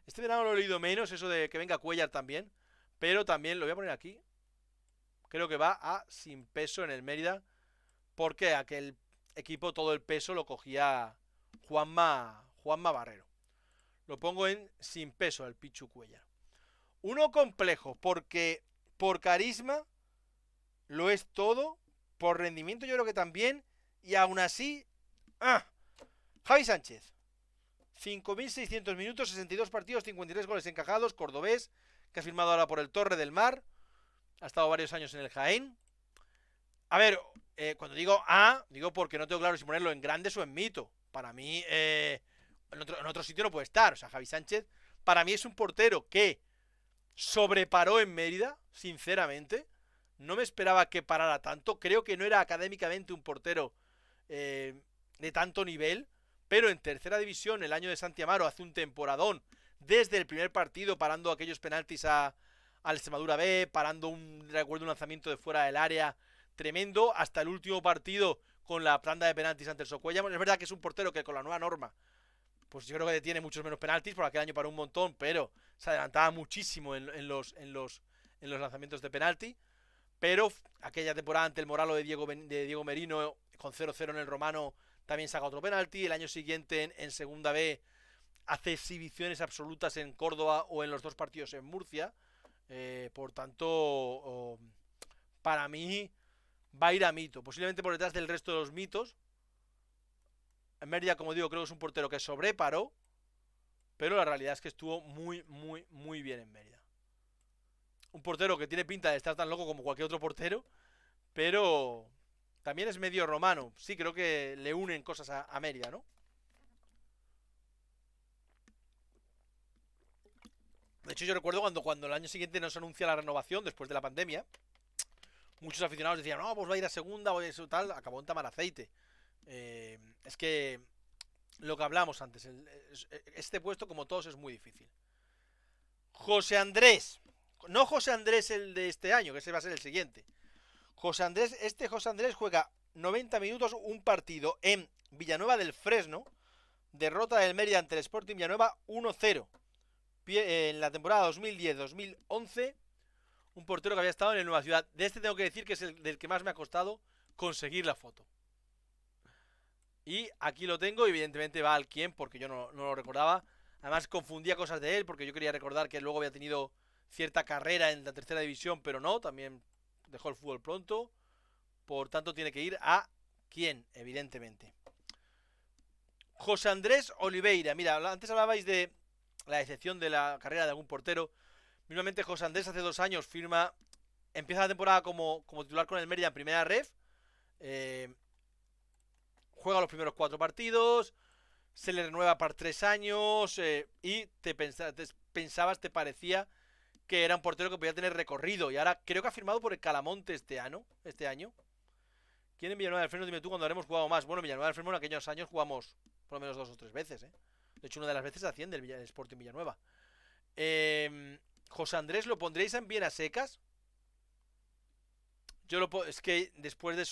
[SPEAKER 1] Este verano lo he leído menos, eso de que venga Cuéllar también. Pero también lo voy a poner aquí. Creo que va a sin peso en el Mérida, porque aquel equipo todo el peso lo cogía Juanma Barrero. Lo pongo en sin peso al Pichu Cuéllar. Uno complejo, porque por carisma lo es todo, por rendimiento yo creo que también, y aún así... Javi Sánchez. 5.600 minutos, 62 partidos, 53 goles encajados, cordobés, que ha firmado ahora por el Torre del Mar. Ha estado varios años en el Jaén. A ver, Cuando digo A, digo porque no tengo claro si ponerlo en grandes o en mito. Para mí, en otro sitio no puede estar. O sea, Javi Sánchez, para mí es un portero que sobreparó en Mérida, sinceramente. No me esperaba que parara tanto. Creo que no era académicamente un portero eh, de tanto nivel. Pero en tercera división, el año de Santi Amaro, hace un temporadón. Desde el primer partido, parando aquellos penaltis al Extremadura B, parando recuerdo, un lanzamiento de fuera del área tremendo, hasta el último partido con la tanda de penaltis ante el Socuellamos. Es verdad que es un portero que con la nueva norma, pues yo creo que tiene muchos menos penaltis, por aquel año paró un montón, pero se adelantaba muchísimo en los lanzamientos de penalti. Pero aquella temporada ante el Moralo de Diego Merino, con 0-0 en el Romano, también saca otro penalti. El año siguiente en Segunda B hace exhibiciones absolutas en Córdoba o en los dos partidos en Murcia. Por tanto, para mí va a ir a mito. Posiblemente por detrás del resto de los mitos. En Mérida, como digo, creo que es un portero que sobreparó. Pero la realidad es que estuvo muy bien en Mérida. Un portero que tiene pinta de estar tan loco como cualquier otro portero. Pero también es medio romano. Sí, creo que le unen cosas a Mérida, ¿no? De hecho, yo recuerdo cuando el año siguiente no se anuncia la renovación después de la pandemia. Muchos aficionados decían, no, pues va a ir a segunda o eso tal. Acabó en Tamaraceite. Es que lo que hablamos antes, este puesto, como todos, es muy difícil. José Andrés. No José Andrés el de este año, que ese va a ser el siguiente. José Andrés juega 90 minutos un partido en Villanueva del Fresno. Derrota del Mérida ante el Sporting Villanueva 1-0. En la temporada 2010-2011. Un portero que había estado en el Nueva Ciudad. De este tengo que decir que es el del que más me ha costado conseguir la foto. Y aquí lo tengo, evidentemente va al quién, porque yo no lo recordaba. Además confundía cosas de él, porque yo quería recordar que luego había tenido cierta carrera en la tercera división, pero no, también dejó el fútbol pronto. Por tanto tiene que ir a quién, evidentemente. José Andrés Oliveira. Mira, antes hablabais de la excepción de la carrera de algún portero. Mismamente José Andrés hace 2 años empieza la temporada como titular con el Mérida en primera ref. Juega los primeros 4 partidos, se le renueva para 3 años y te parecía que era un portero que podía tener recorrido. Y ahora creo que ha firmado por el Calamonte este año. ¿Quién en Villanueva del Fresno? Dime tú cuando habremos jugado más. Bueno, en Villanueva del Fresno en aquellos años jugamos por lo menos 2 o 3 veces. De hecho, una de las veces asciende el Sporting Villanueva. José Andrés, ¿lo pondréis en bien a secas? Es que después de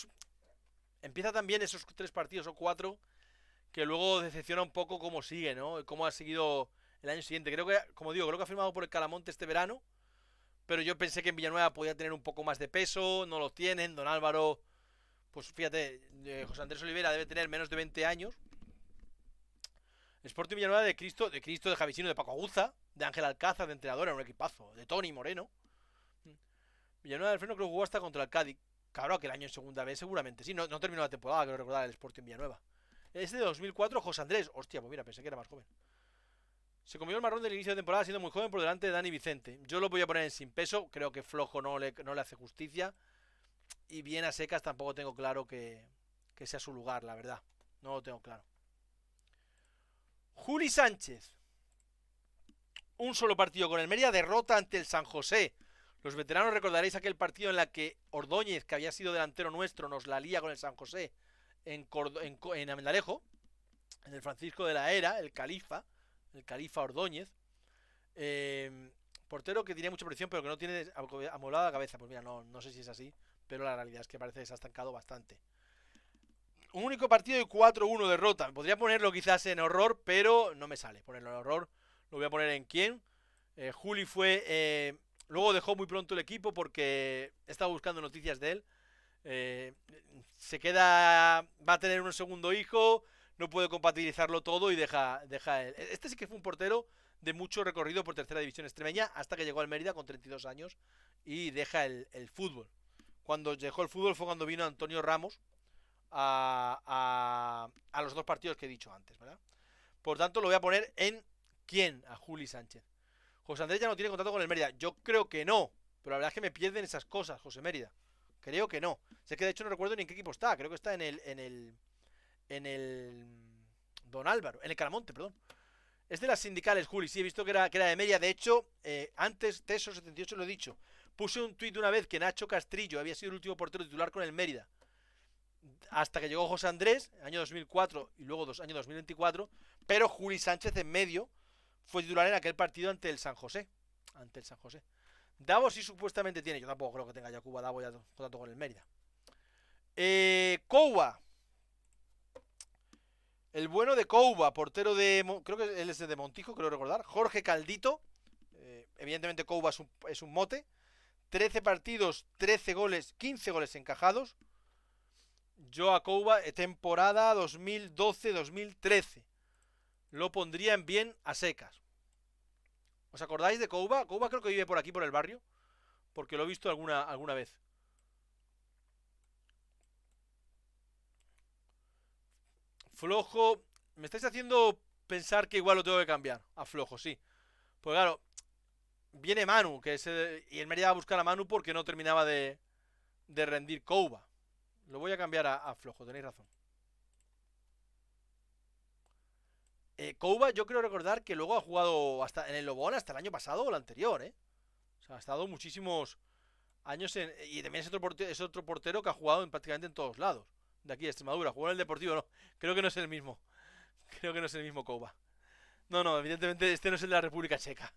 [SPEAKER 1] empieza también esos 3 partidos o 4 que luego decepciona un poco cómo sigue, ¿no? Cómo ha seguido el año siguiente. Creo que, como digo, creo que ha firmado por el Calamonte este verano. Pero yo pensé que en Villanueva podía tener un poco más de peso. No lo tienen. Don Álvaro, pues fíjate, José Andrés Oliveira debe tener menos de 20 años. Sporting Villanueva de Cristo, de Javisino, de Paco Aguza, de Ángel Alcázar, de entrenador, era un equipazo, de Tony Moreno. Villanueva del Freno creo que jugó hasta contra el Cádiz. Claro, que el año en segunda vez seguramente. Sí, no terminó la temporada, creo recordar, el Sporting Villanueva. Es de 2004, José Andrés. Hostia, pues mira, pensé que era más joven. Se comió el marrón del inicio de temporada siendo muy joven por delante de Dani Vicente. Yo lo voy a poner en sin peso. Creo que flojo no le hace justicia. Y bien a secas tampoco tengo claro que sea su lugar, la verdad. No lo tengo claro. Juli Sánchez. Un solo partido con el Mérida, derrota ante el San José. Los veteranos recordaréis aquel partido en la que Ordóñez, que había sido delantero nuestro, nos la lía con el San José en Amendarejo, en el Francisco de la Era, el Califa Ordóñez. Portero que tiene mucha presión, pero que no tiene amoblada la cabeza. Pues mira, no sé si es así, pero la realidad es que parece que se ha estancado bastante. Un único partido y 4-1 derrota. Podría ponerlo quizás en horror, pero no me sale ponerlo en horror. Lo voy a poner en quién. Juli fue... luego dejó muy pronto el equipo porque estaba buscando noticias de él. Se queda... Va a tener un segundo hijo. No puede compatibilizarlo todo y deja él. Este sí que fue un portero de mucho recorrido por tercera división extremeña hasta que llegó al Mérida con 32 años y deja el fútbol. Cuando dejó el fútbol fue cuando vino Antonio Ramos a los 2 partidos que he dicho antes, ¿verdad? Por tanto, lo voy a poner en ¿quién? A Juli Sánchez. José Andrés ya no tiene contrato con el Mérida. Yo creo que no, pero la verdad es que me pierden esas cosas, José Mérida. Creo que no. Sé que de hecho no recuerdo ni en qué equipo está. Creo que está en el Don Álvaro, en el Caramonte, perdón. Es de las sindicales, Juli. Sí, he visto que era de media. De hecho, antes Teso78 lo he dicho. Puse un tuit una vez que Nacho Castrillo había sido el último portero titular con el Mérida. Hasta que llegó José Andrés, año 2004 y luego año 2024. Pero Juli Sánchez en medio fue titular en aquel partido ante el San José. Davo sí supuestamente tiene. Yo tampoco creo que tenga ya Cuba Davo ya tanto con el Mérida. Couva. El bueno de Couva, portero de... Creo que él es de Montijo, creo recordar. Jorge Caldito. Evidentemente Couva es un mote. 13 partidos, 13 goles, 15 goles encajados. Yo a Couva, temporada 2012-2013. Lo pondría en bien a secas. ¿Os acordáis de Couva? Couva creo que vive por aquí, por el barrio. Porque lo he visto alguna vez. Flojo. Me estáis haciendo pensar que igual lo tengo que cambiar. A Flojo, sí. Pues claro, viene Manu, y el Mérida va a buscar a Manu porque no terminaba de rendir Couva. Lo voy a cambiar a Flojo, tenéis razón. Couva, yo creo recordar que luego ha jugado hasta en el Lobón hasta el año pasado o el anterior, ¿eh? O sea, ha estado muchísimos años y también es otro portero que ha jugado prácticamente en todos lados. De aquí de Extremadura. Jugó en el Deportivo, no. Creo que no es el mismo. Creo que no es el mismo Couva. No, evidentemente este no es el de la República Checa.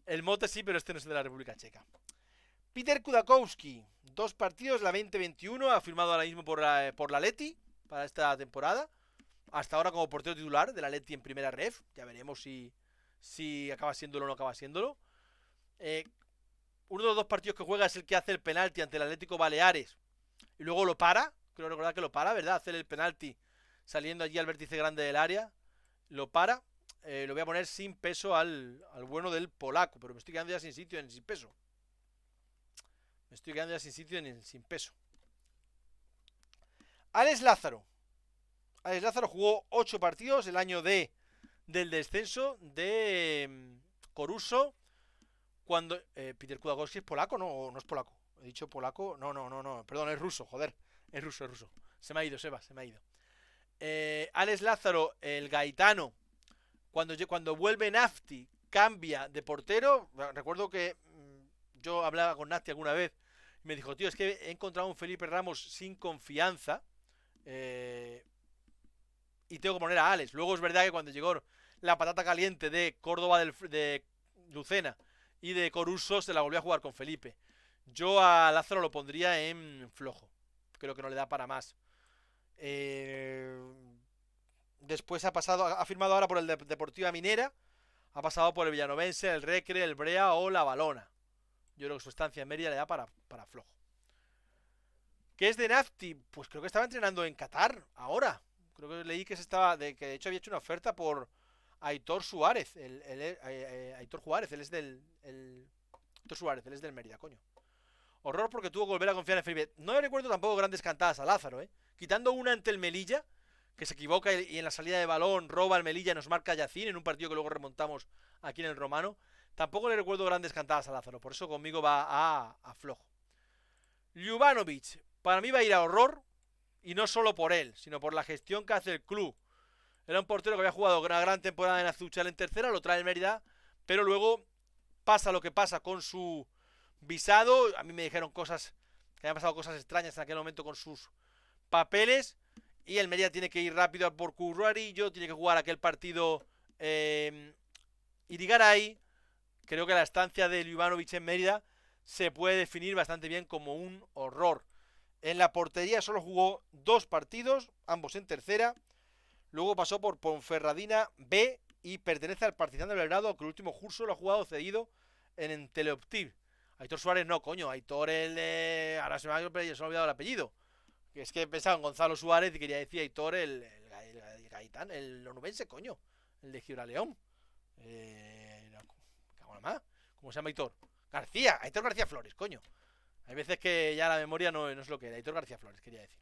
[SPEAKER 1] El mote sí, pero este no es el de la República Checa. Peter Kudakowski, 2 partidos, la 2021, ha firmado ahora mismo por la Leti para esta temporada. Hasta ahora como portero titular de la Leti en primera ref. Ya veremos si acaba siéndolo o no acaba siéndolo. Uno de los 2 partidos que juega es el que hace el penalti ante el Atlético Baleares. Y luego lo para. Creo recordar que lo para, ¿verdad? Hacer el penalti saliendo allí al vértice grande del área. Lo para. Lo voy a poner sin peso al bueno del polaco. Pero me estoy quedando ya sin sitio sin peso. Sin peso. Alex Lázaro. Alex Lázaro jugó 8 partidos el año del descenso de Coruso. Cuando Peter Kudakowski es polaco, ¿no? ¿No es polaco? He dicho polaco. No. Perdón, es ruso, joder. Es ruso. Se me ha ido, Seba, se me ha ido. Alex Lázaro, el gaitano. Cuando vuelve Nafti, cambia de portero. Recuerdo que yo hablaba con Nafti alguna vez. Y me dijo, tío, es que he encontrado un Felipe Ramos sin confianza. Y tengo que poner a Alex. Luego es verdad que cuando llegó la patata caliente de Córdoba de Lucena y de Coruso, se la volvió a jugar con Felipe. Yo a Lázaro lo pondría en flojo. Creo que no le da para más. Después ha firmado ahora por el Deportiva Minera. Ha pasado por el Villanovense, el Recre, el Brea o la Valona. Yo creo que su estancia en Mérida le da para flojo. ¿Qué es de Nafti? Pues creo que estaba entrenando en Qatar ahora. Creo que leí que que de hecho había hecho una oferta por Aitor Suárez. Aitor Juárez, él es Aitor Suárez, él es del Mérida, coño. Horror porque tuvo que volver a confiar en Felipe. No recuerdo tampoco grandes cantadas a Lázaro, quitando una ante el Melilla, que se equivoca y en la salida de balón roba el Melilla y nos marca Yacín en un partido que luego remontamos aquí en el Romano. Tampoco le recuerdo grandes cantadas a Lázaro, por eso conmigo va a flojo. Ljubanovic, para mí va a ir a horror, y no solo por él, sino por la gestión que hace el club. Era un portero que había jugado una gran temporada en Azuchal en tercera, lo trae el Mérida, pero luego pasa lo que pasa con su visado. A mí me dijeron que habían pasado cosas extrañas en aquel momento con sus papeles, y el Mérida tiene que ir rápido por Currarillo, tiene que jugar aquel partido Irigaray. Creo que la estancia de Ljubanovic en Mérida se puede definir bastante bien como un horror. En la portería solo jugó 2 partidos, ambos en tercera. Luego pasó por Ponferradina B y pertenece al Partizan de Belgrado, que el último curso lo ha jugado cedido en Teleoptiv. Aitor Suárez no, coño. Aitor ahora se me ha olvidado el apellido. Que es que pensaba en Gonzalo Suárez y quería decir Aitor el Gaitán, el onubense, coño. El de Gibraleón. ¿Cómo se llama Aitor? Aitor García Flores, coño. Hay veces que ya la memoria no es lo que era. Aitor García Flores, quería decir.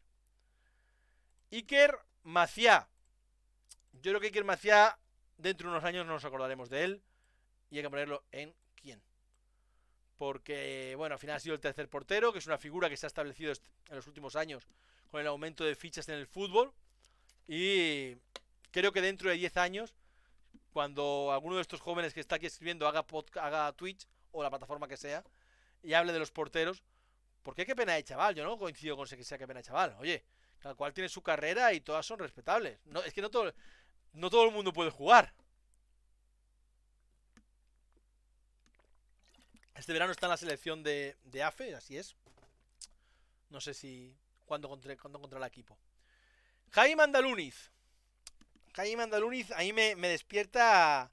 [SPEAKER 1] Iker Maciá. Yo creo que Iker Maciá, dentro de unos años no nos acordaremos de él. Y hay que ponerlo en quién. porque, bueno, al final ha sido el tercer portero, que es una figura que se ha establecido en los últimos años con el aumento de fichas en el fútbol. Y creo que dentro de 10 años, cuando alguno de estos jóvenes que está aquí escribiendo haga Twitch o la plataforma que sea y hable de los porteros, porque qué pena de chaval, yo no coincido con que sea qué pena de chaval. Oye, cada cual tiene su carrera y todas son respetables. No, es que no todo el mundo puede jugar. Este verano está en la selección de AFE, así es. No sé si cuándo contra el equipo. Jaime Andaluniz. Jaime Andaluniz ahí me despierta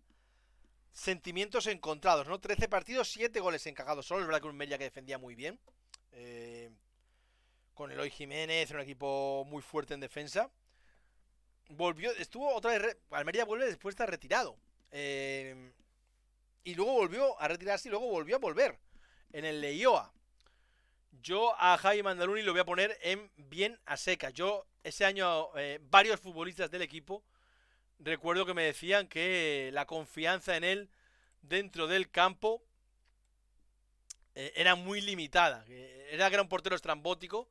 [SPEAKER 1] sentimientos encontrados, ¿no? 13 partidos, 7 goles encajados solo. Es verdad que un Mérida que defendía muy bien. Con Eloy Jiménez, un equipo muy fuerte en defensa. Estuvo otra vez. Almería vuelve después de estar retirado. Y luego volvió a retirarse y luego volvió a volver en el Leioa. Yo a Jaime Andaluni lo voy a poner en bien a seca. Yo ese año varios futbolistas del equipo recuerdo que me decían que la confianza en él dentro del campo era muy limitada. Era que era un portero estrambótico.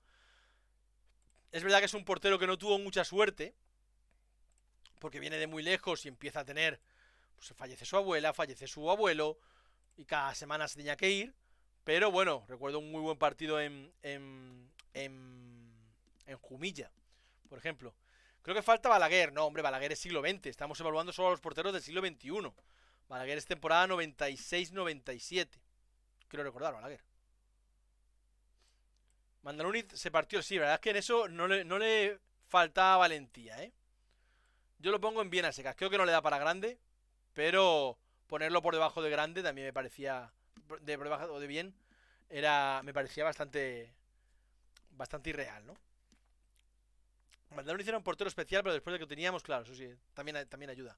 [SPEAKER 1] Es verdad que es un portero que no tuvo mucha suerte, porque viene de muy lejos y empieza a tener... Pues fallece su abuela, fallece su abuelo, y cada semana se tenía que ir. Pero bueno, recuerdo un muy buen partido en Jumilla, por ejemplo. Creo que falta Balaguer. No, hombre, Balaguer es siglo XX. Estamos evaluando solo a los porteros del siglo XXI. Balaguer es temporada 96-97. Creo recordar, Balaguer. Mandaluniz se partió, sí, la verdad es que en eso no le faltaba valentía, ¿eh? Yo lo pongo en bien a secas. Creo que no le da para grande, pero ponerlo por debajo de grande también me parecía... De por debajo de bien, me parecía bastante irreal, ¿no? Mandaluniz era un portero especial, pero después de que lo teníamos, claro, eso sí, también ayuda.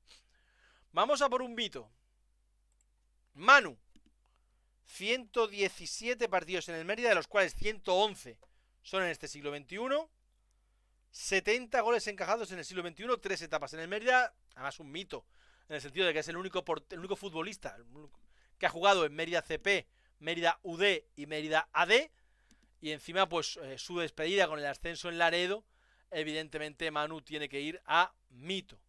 [SPEAKER 1] Vamos a por un mito. Manu. 117 partidos en el Mérida, de los cuales 111 son en este siglo XXI. 70 goles encajados en el siglo XXI, 3 etapas en el Mérida. Además un mito, en el sentido de que es el único futbolista que ha jugado en Mérida CP, Mérida UD y Mérida AD. Y encima pues su despedida con el ascenso en Laredo. Evidentemente Manu tiene que ir a mito.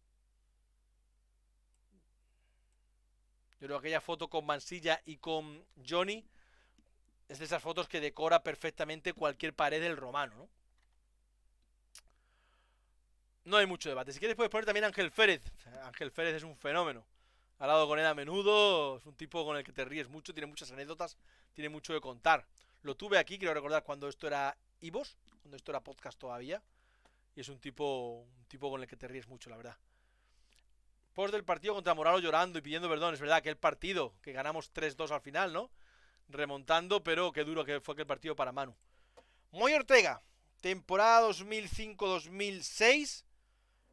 [SPEAKER 1] Yo creo que aquella foto con Mansilla y con Johnny es de esas fotos que decora perfectamente cualquier pared del Romano, ¿no? No hay mucho debate. Si quieres puedes poner también a Ángel Férez. Ángel Férez es un fenómeno. He hablado con él a menudo. Es un tipo con el que te ríes mucho. Tiene muchas anécdotas. Tiene mucho de contar. Lo tuve aquí, quiero recordar, cuando esto era Ivos. Cuando esto era podcast todavía. Y es un tipo con el que te ríes mucho, la verdad. Post del partido contra Moralo llorando y pidiendo perdón. Es verdad, aquel partido que ganamos 3-2 al final, ¿no? Remontando, pero qué duro que fue aquel partido para Manu. Moy Ortega, temporada 2005-2006.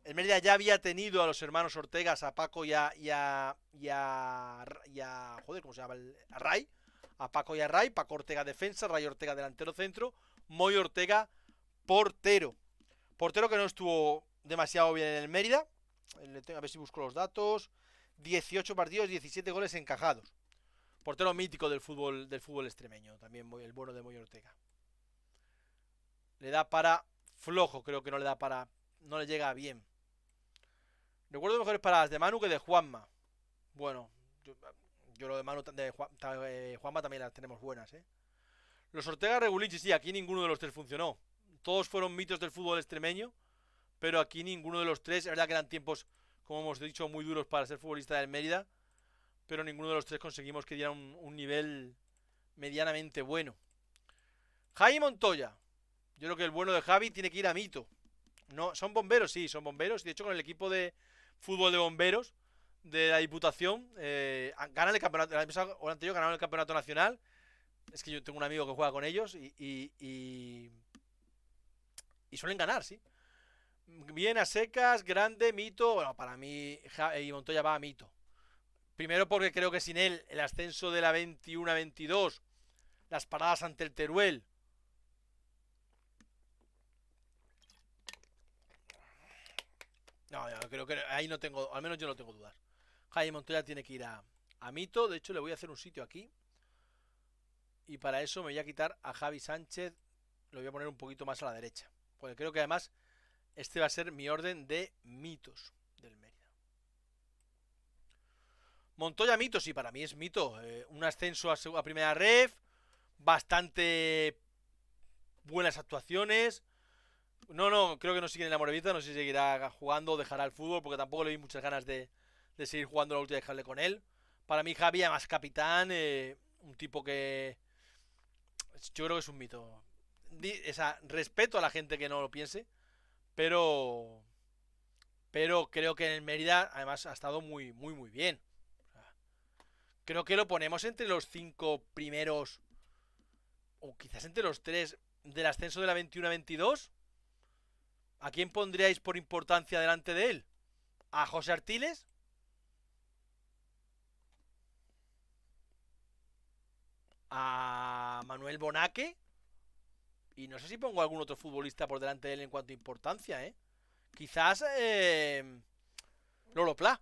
[SPEAKER 1] El Mérida ya había tenido a los hermanos Ortegas, a Paco y a joder, ¿cómo se llama? A Ray. A Paco y a Ray. Paco Ortega defensa, Ray Ortega delantero centro, Moy Ortega portero. Portero que no estuvo demasiado bien en el Mérida. A ver si busco los datos. 18 partidos, 17 goles encajados. Portero mítico del fútbol extremeño. También el bueno de Moy Ortega. Le da para flojo, creo que no le da para... No le llega bien. Recuerdo mejores paradas de Manu que de Juanma. Bueno, yo lo de Manu de Juanma también las tenemos buenas, ¿eh? Los Ortega Regulinchi, sí, aquí ninguno de los tres funcionó. Todos fueron mitos del fútbol extremeño, pero aquí ninguno de los tres. Es verdad que eran tiempos, como hemos dicho, muy duros para ser futbolista del Mérida, pero ninguno de los tres conseguimos que dieran un nivel medianamente bueno. Jaime Montoya. Yo creo que el bueno de Javi tiene que ir a mito. No, ¿son bomberos? Sí, son bomberos. De hecho, con el equipo de fútbol de bomberos de la Diputación ganan el campeonato. El año pasado o el anterior ganaron el campeonato nacional. Es que yo tengo un amigo que juega con ellos y suelen ganar, sí. Bien a secas, grande, mito. Bueno, para mí y Montoya va a mito. Primero porque creo que sin él el ascenso de la 21 a 22, las paradas ante el Teruel, no, creo que ahí no tengo, al menos yo no tengo dudas. Jaime Montoya tiene que ir a mito. De hecho, le voy a hacer un sitio aquí Y para eso me voy a quitar a Javi Sánchez. Lo voy a poner un poquito más a la derecha. Porque creo que además este va a ser mi orden de mitos del Mérida. Montoya mito, sí, para mí es mito. Un ascenso a primera ref. Bastante buenas actuaciones. No, creo que no sigue en la Morevita. No sé si seguirá jugando o dejará el fútbol. Porque tampoco le vi muchas ganas de seguir jugando la última y dejarle con él. Para mí Javi, además capitán. Un tipo que... Yo creo que es un mito. Respeto a la gente que no lo piense. Pero creo que en el Mérida además ha estado muy, muy, muy bien. O sea, creo que lo ponemos entre los 5 primeros, o quizás entre los 3 del ascenso de la 21-22. ¿A quién pondríais por importancia delante de él? ¿A José Artiles? ¿A Manuel Bonaque? Y no sé si pongo algún otro futbolista por delante de él en cuanto a importancia, ¿eh? Quizás Lolo Pla.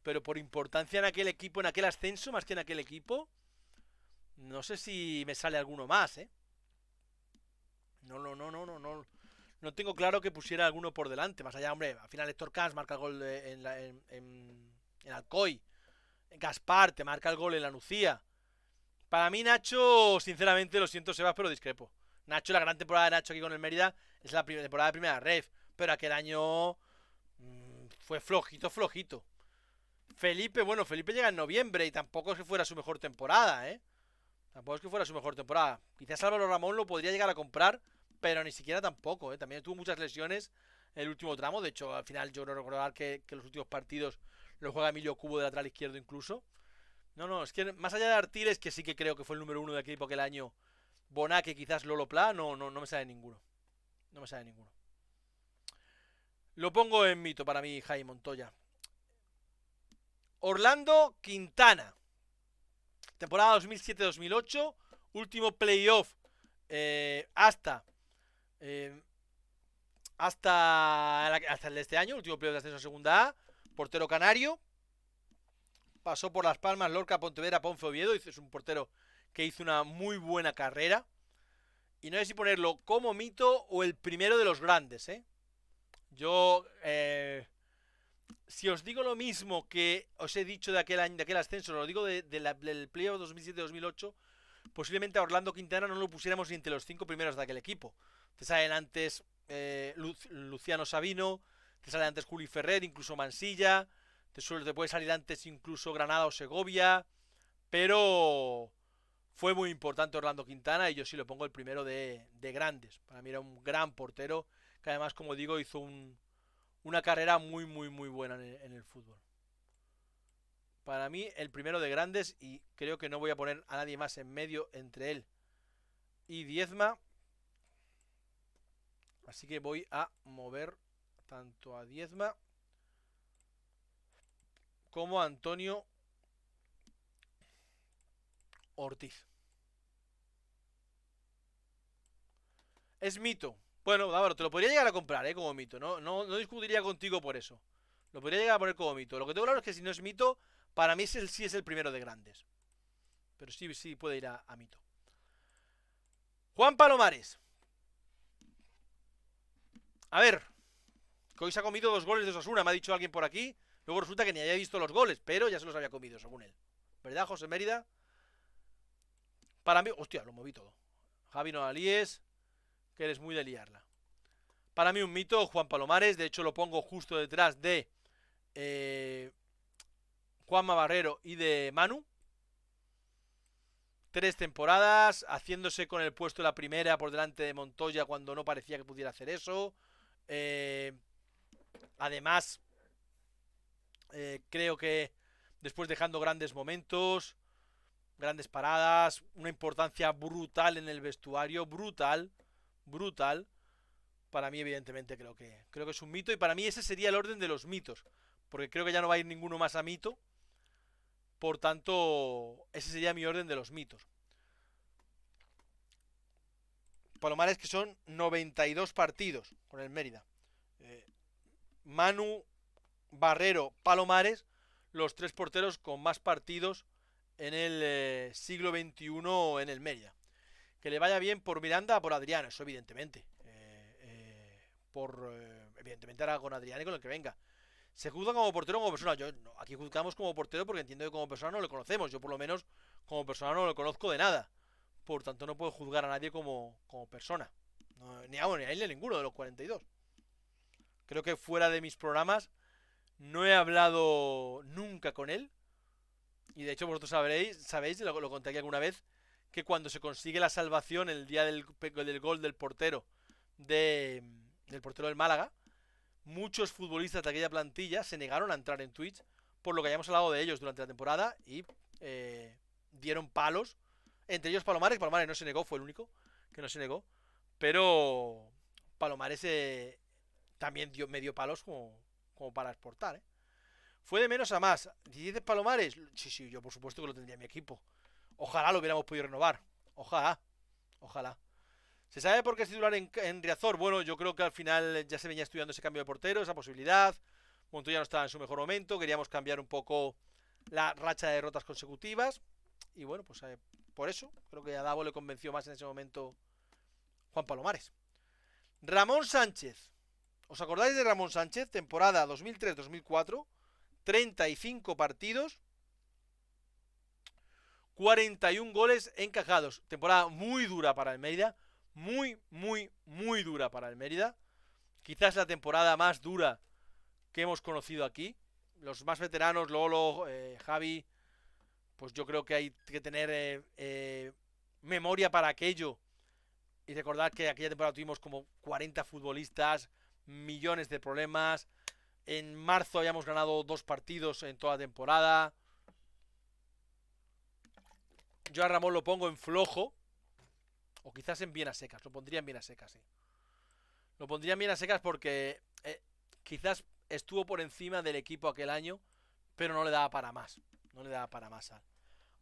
[SPEAKER 1] Pero por importancia en aquel equipo, en aquel ascenso, más que en aquel equipo, no sé si me sale alguno más, ¿eh? No tengo claro que pusiera alguno por delante. Más allá, hombre, al final Héctor Camps marca el gol en Alcoy. Gaspar te marca el gol en la Nucía. Para mí, Nacho, sinceramente, lo siento, Sebas, pero discrepo. Nacho, la gran temporada de Nacho aquí con el Mérida es la temporada de primera ref. Pero aquel año fue flojito, flojito. Felipe, bueno, Felipe llega en noviembre y tampoco es que fuera su mejor temporada, ¿eh? Tampoco es que fuera su mejor temporada. Quizás Álvaro Ramón lo podría llegar a comprar, pero ni siquiera tampoco, ¿eh? También tuvo muchas lesiones en el último tramo. De hecho, al final yo creo recordar que los últimos partidos lo juega Emilio Cubo de lateral izquierdo incluso. No, es que más allá de Artiles, que sí que creo que fue el número 1 de equipo aquel año, Bonaque, quizás Lolo Pla, no me sale ninguno. No me sale ninguno. Lo pongo en mito para mí, Jaime Montoya. Orlando Quintana. Temporada 2007-2008. Último playoff hasta el de este año. Último playoff de ascenso a segunda A. Portero canario. Pasó por Las Palmas, Lorca, Pontevedra, Ponce, Oviedo. Es un portero que hizo una muy buena carrera. Y no sé si ponerlo como mito o el primero de los grandes, ¿eh? Yo, si os digo lo mismo que os he dicho de aquel año, de aquel ascenso, lo digo del playoff 2007-2008, posiblemente a Orlando Quintana no lo pusiéramos ni entre los 5 primeros de aquel equipo. Te salen antes Luciano Sabino, te sale antes Juli Ferrer, incluso Mansilla, te puede salir antes incluso Granada o Segovia, pero fue muy importante Orlando Quintana y yo sí lo pongo el primero de grandes. Para mí era un gran portero que además, como digo, hizo una carrera muy, muy, muy buena en el fútbol. Para mí, el primero de grandes, y creo que no voy a poner a nadie más en medio entre él y Diezma. Así que voy a mover tanto a Diezma como a Antonio Ortiz. Es mito. Bueno, Dávaro, te lo podría llegar a comprar, como mito. No discutiría contigo por eso. Lo podría llegar a poner como mito. Lo que tengo claro es que si no es mito, para mí sí es el primero de grandes. Pero sí puede ir a mito. Juan Palomares. A ver, que hoy se ha comido 2 goles de Osasuna, me ha dicho alguien por aquí. Luego resulta que ni había visto los goles, pero ya se los había comido, según él. ¿Verdad, José Mérida? Para mí... Hostia, lo moví todo. Javi no alíes, que eres muy de liarla. Para mí un mito, Juan Palomares. De hecho lo pongo justo detrás de Juanma Barrero y de Manu. 3 temporadas, haciéndose con el puesto de la primera por delante de Montoya cuando no parecía que pudiera hacer eso. Además, creo que después dejando grandes momentos, grandes paradas, una importancia brutal en el vestuario, brutal. Para mí, evidentemente, creo que es un mito. Y para mí ese sería el orden de los mitos. Porque creo que ya no va a ir ninguno más a mito. Por tanto, ese sería mi orden de los mitos. Palomares, que son 92 partidos con el Mérida. Manu, Barrero, Palomares, los 3 porteros con más partidos en el siglo XXI en el Mérida. Que le vaya bien por Miranda, por Adrián, eso evidentemente. Evidentemente ahora con Adrián y con el que venga. ¿Se juzga como portero o como persona? Yo no, aquí juzgamos como portero porque entiendo que como persona no le conocemos. Yo por lo menos como persona no lo conozco de nada. Por tanto no puedo juzgar a nadie como persona. No, ni a él ni a ninguno de los 42. Creo que fuera de mis programas no he hablado nunca con él. Y de hecho vosotros sabéis, lo conté aquí alguna vez, que cuando se consigue la salvación el día del gol del portero del portero del Málaga, muchos futbolistas de aquella plantilla se negaron a entrar en Twitch, por lo que hayamos hablado de ellos durante la temporada, y dieron palos, entre ellos Palomares. Palomares no se negó, fue el único que no se negó, pero Palomares también me dio palos como para exportar. Fue de menos a más. ¿Dices Palomares? Sí, sí, yo por supuesto que lo tendría en mi equipo. Ojalá lo hubiéramos podido renovar. Ojalá, ojalá. ¿Se sabe por qué es titular en Riazor? Bueno, yo creo que al final ya se venía estudiando ese cambio de portero, esa posibilidad. Montoya no estaba en su mejor momento, queríamos cambiar un poco la racha de derrotas consecutivas. Y bueno, pues por eso creo que a Davo le convenció más en ese momento Juan Palomares. Ramón Sánchez. ¿Os acordáis de Ramón Sánchez? Temporada 2003-2004. 35 partidos. 41 goles encajados. Temporada muy dura para el Mérida. Muy, muy, muy dura para el Mérida. Quizás la temporada más dura que hemos conocido aquí. Los más veteranos, Lolo, Javi, pues yo creo que hay que tener memoria para aquello. Y recordar que aquella temporada tuvimos como 40 futbolistas, millones de problemas. En marzo habíamos ganado 2 partidos en toda la temporada. Yo a Ramón lo pongo en flojo. O quizás en bien a secas. Lo pondría en bien a secas, sí. Lo pondría en bien a secas porque quizás estuvo por encima del equipo aquel año, pero no le daba para más. No le daba para más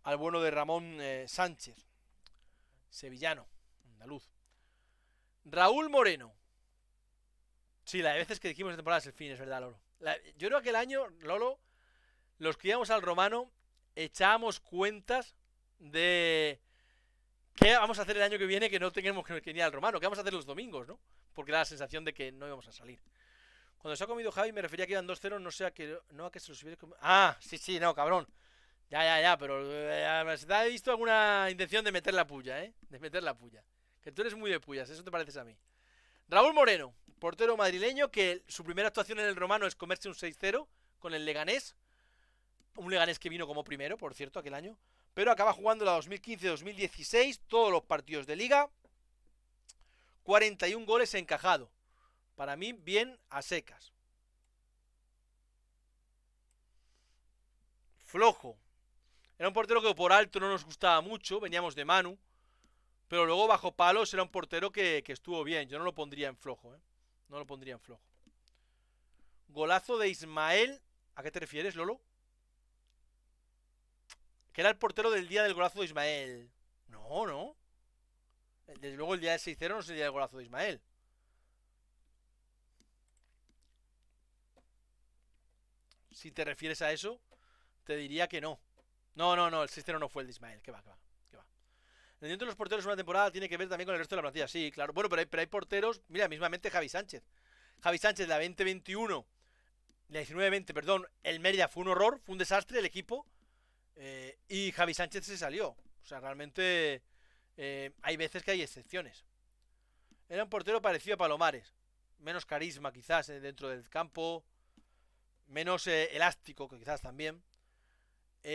[SPEAKER 1] al bueno de Ramón Sánchez. Sevillano, andaluz. Raúl Moreno. Sí, la de veces que dijimos en temporada es el fin, es verdad, Lolo. Yo creo que aquel año, Lolo, los que íbamos al Romano, echábamos cuentas de qué vamos a hacer el año que viene que no tengamos que ir al Romano, qué vamos a hacer los domingos, ¿no? Porque era la sensación de que no íbamos a salir. Cuando se ha comido Javi me refería a que iban 2-0, no sé a que, no a que se los hubiera comido. Ah, sí, no, cabrón. Ya, pero se te ha visto alguna intención de meter la puya, ¿eh? De meter la puya. Que tú eres muy de puyas, eso te pareces a mí. Raúl Moreno, portero madrileño, que su primera actuación en el Romano es comerse un 6-0 con el Leganés. Un Leganés que vino como primero, por cierto, aquel año. Pero acaba jugando la 2015-2016, todos los partidos de liga. 41 goles encajado. Para mí, bien a secas. Flojo. Era un portero que por alto no nos gustaba mucho, veníamos de Manu. Pero luego bajo palos era un portero que estuvo bien. Yo no lo pondría en flojo, ¿eh? No lo pondría en flojo. Golazo de Ismael. ¿A qué te refieres, Lolo? Que era el portero del día del golazo de Ismael. No. Desde luego el día del 6-0 no es el día del golazo de Ismael. Si te refieres a eso, te diría que no. No, el 6-0 no fue el de Ismael. Que va. El dentro de los porteros en una temporada tiene que ver también con el resto de la plantilla. Sí, claro. Bueno, pero hay porteros. Mira, mismamente Javi Sánchez. Javi Sánchez, la 2021. La 19-20, perdón. El Mérida fue un horror, fue un desastre el equipo. Y Javi Sánchez se salió. O sea, realmente hay veces que hay excepciones. Era un portero parecido a Palomares. Menos carisma quizás dentro del campo. Menos elástico que quizás también.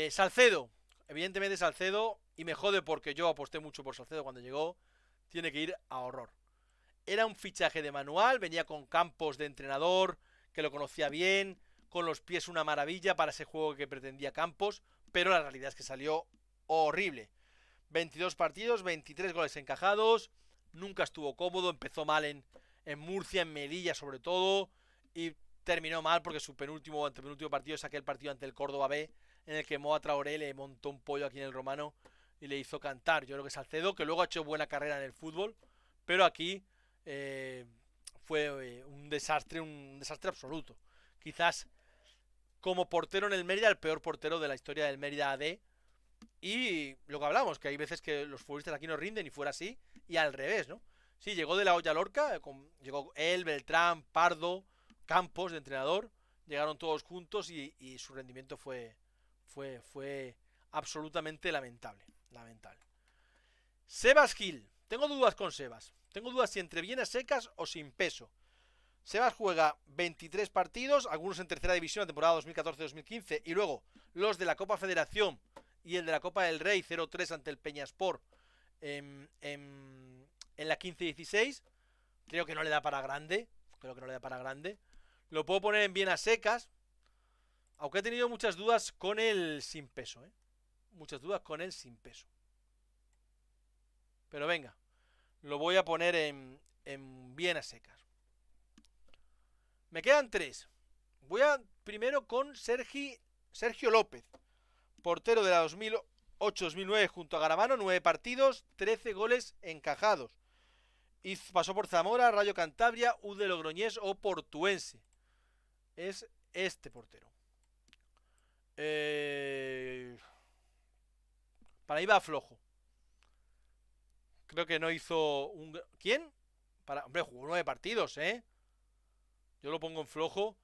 [SPEAKER 1] Salcedo. Evidentemente Salcedo, y me jode porque yo aposté mucho por Salcedo cuando llegó, tiene que ir a horror. Era un fichaje de manual, venía con Campos de entrenador, que lo conocía bien, con los pies una maravilla para ese juego que pretendía Campos, pero la realidad es que salió horrible. 22 partidos, 23 goles encajados, nunca estuvo cómodo, empezó mal en Murcia, en Melilla sobre todo, y terminó mal porque su penúltimo o antepenúltimo partido es aquel partido ante el Córdoba B, en el que Moa Traoré le montó un pollo aquí en el Romano y le hizo cantar. Yo creo que Salcedo, que luego ha hecho buena carrera en el fútbol, pero aquí fue un desastre absoluto. Quizás como portero en el Mérida, el peor portero de la historia del Mérida AD, Y lo que hablamos, que hay veces que los futbolistas aquí no rinden y fuera así, y al revés, ¿no? Sí, llegó de la olla Lorca, llegó él, Beltrán, Pardo, Campos de entrenador, llegaron todos juntos y su rendimiento fue absolutamente lamentable. Lamentable. Sebas Gil. Tengo dudas con Sebas. Tengo dudas si entre bien a secas o sin peso. Sebas juega 23 partidos, algunos en tercera división, la temporada 2014-2015, y luego los de la Copa Federación y el de la Copa del Rey 0-3 ante el Peñaspor en la 15-16. Creo que no le da para grande. Creo que no le da para grande. Lo puedo poner en bien a secas, aunque he tenido muchas dudas con el sin peso, ¿eh? Muchas dudas con el sin peso. Pero venga, lo voy a poner en bien a secas. Me quedan tres. Voy a primero con Sergio López, portero de la 2008-2009 junto a Garamano, 9 partidos, 13 goles encajados. Y pasó por Zamora, Rayo Cantabria, U de Logroñés o Portuense. Es este portero. Para ahí va flojo. Creo que no hizo un... ¿Quién? Hombre, jugó 9 partidos, ¿eh? Yo lo pongo en flojo.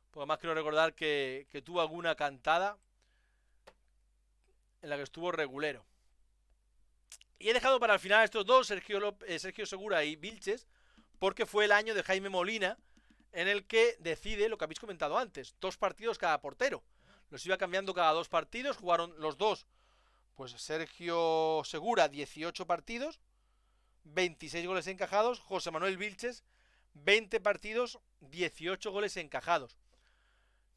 [SPEAKER 1] Porque además quiero recordar que tuvo alguna cantada en la que estuvo regulero. Y he dejado para el final estos dos, Sergio Segura y Vilches, porque fue el año de Jaime Molina, en el que decide lo que habéis comentado antes, 2 partidos cada portero. Los iba cambiando cada 2 partidos, jugaron los dos, pues Sergio Segura 18 partidos, 26 goles encajados, José Manuel Vilches 20 partidos, 18 goles encajados.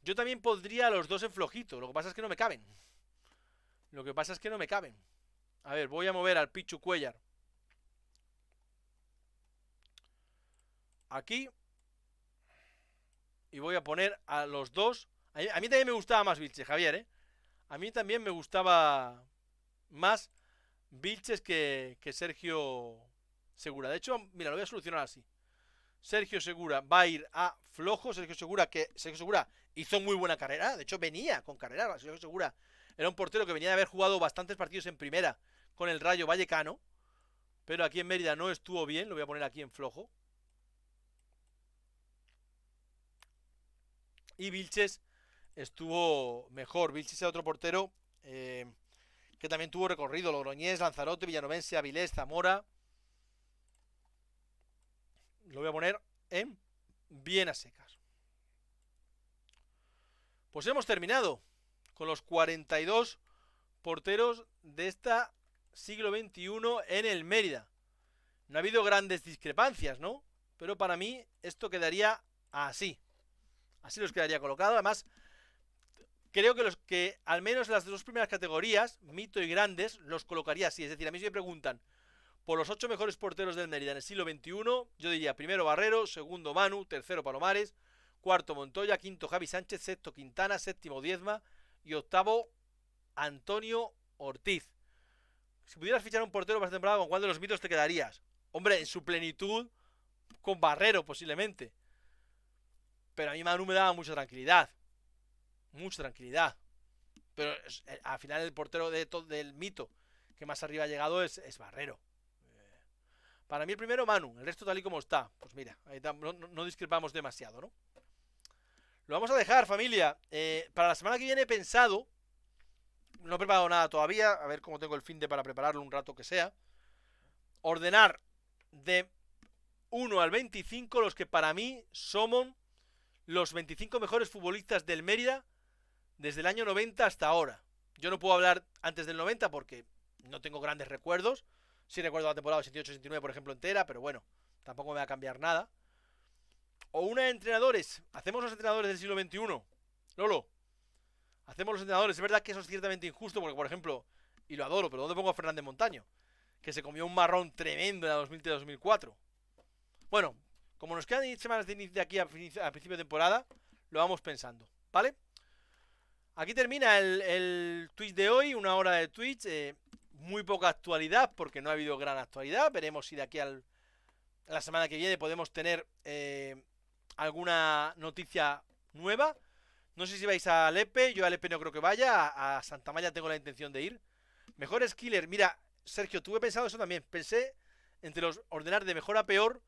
[SPEAKER 1] Yo también pondría a los dos en flojito, lo que pasa es que no me caben. A ver, voy a mover al Pichu Cuellar aquí. Y voy a poner a los dos. A mí también me gustaba más Vilches, Javier, ¿eh? A mí también me gustaba más Vilches que Sergio Segura. De hecho, mira, lo voy a solucionar así. Sergio Segura va a ir a flojo. Sergio Segura hizo muy buena carrera. De hecho, venía con carrera. Sergio Segura era un portero que venía de haber jugado bastantes partidos en primera con el Rayo Vallecano. Pero aquí en Mérida no estuvo bien. Lo voy a poner aquí en flojo. Y Vilches estuvo mejor. Vilches era otro portero que también tuvo recorrido. Logroñés, Lanzarote, Villanovense, Avilés, Zamora. Lo voy a poner en bien a secas. Pues hemos terminado con los 42 porteros de esta siglo XXI en el Mérida. No ha habido grandes discrepancias, ¿no? Pero para mí esto quedaría así. Así los quedaría colocado. Además, creo que al menos las 2 primeras categorías, mito y grandes, los colocaría así. Es decir, a mí si me preguntan por los 8 mejores porteros del Mérida en el siglo XXI, yo diría primero Barrero, segundo Manu, tercero Palomares, cuarto Montoya, quinto Javi Sánchez, sexto Quintana, séptimo Diezma y octavo Antonio Ortiz. Si pudieras fichar un portero para esta temporada, ¿con cuál de los mitos te quedarías? Hombre, en su plenitud, con Barrero posiblemente. Pero a mí Manu me daba mucha tranquilidad. Mucha tranquilidad. Pero al final el portero del mito que más arriba ha llegado es Barrero. Para mí el primero Manu, el resto tal y como está. Pues mira, ahí no discrepamos demasiado, ¿no? Lo vamos a dejar, familia. Para la semana que viene he pensado, no he preparado nada todavía, a ver cómo tengo el fin de para prepararlo un rato que sea. Ordenar de 1 al 25 los que para mí somos los 25 mejores futbolistas del Mérida desde el año 90 hasta ahora. Yo no puedo hablar antes del 90 porque no tengo grandes recuerdos. Sí recuerdo la temporada 88-89, por ejemplo, entera, pero bueno, tampoco me va a cambiar nada. O una de entrenadores. Hacemos los entrenadores del siglo XXI. Lolo. Hacemos los entrenadores. Es verdad que eso es ciertamente injusto porque, por ejemplo, y lo adoro, pero ¿dónde pongo a Fernández Montaño? Que se comió un marrón tremendo en la 2003-2004. Bueno, como nos quedan semanas de aquí a principio de temporada, lo vamos pensando, ¿vale? Aquí termina el Twitch de hoy, 1 hora de Twitch. Muy poca actualidad porque no ha habido gran actualidad. Veremos si de aquí a la semana que viene podemos tener alguna noticia nueva. No sé si vais a Lepe. Yo a Lepe no creo que vaya. A Santa Maya tengo la intención de ir. Mejores killer. Mira, Sergio, tuve pensado eso también. Pensé entre los ordenar de mejor a peor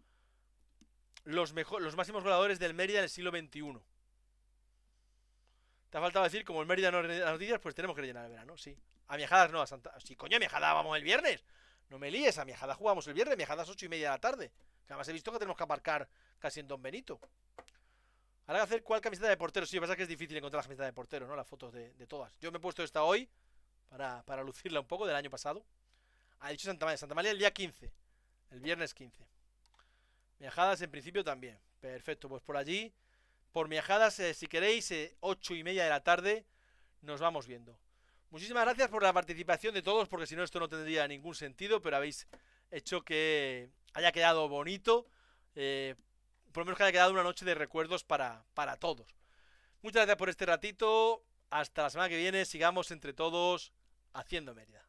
[SPEAKER 1] los máximos goleadores del Mérida en el siglo XXI. Te ha faltado decir, como el Mérida no rellena las noticias, pues tenemos que rellenar el verano, sí. A Miajadas no, a Santa... Sí, coño, a Miajadas vamos el viernes. No me líes, a Miajadas jugamos el viernes, Miajadas 8:30 de la tarde. Que además he visto que tenemos que aparcar casi en Don Benito. Ahora que hacer cuál camiseta de portero. Sí, lo que pasa es que es difícil encontrar la camiseta de portero, ¿no? Las fotos de todas. Yo me he puesto esta hoy para lucirla un poco del año pasado. Ha dicho Santa María. Santa María el día 15. El viernes 15. Miajadas en principio también. Perfecto, pues por allí. Por Miajadas, si queréis, 8:30 de la tarde. Nos vamos viendo. Muchísimas gracias por la participación de todos, porque si no esto no tendría ningún sentido, pero habéis hecho que haya quedado bonito. Por lo menos que haya quedado una noche de recuerdos para todos. Muchas gracias por este ratito. Hasta la semana que viene. Sigamos entre todos haciendo Mérida.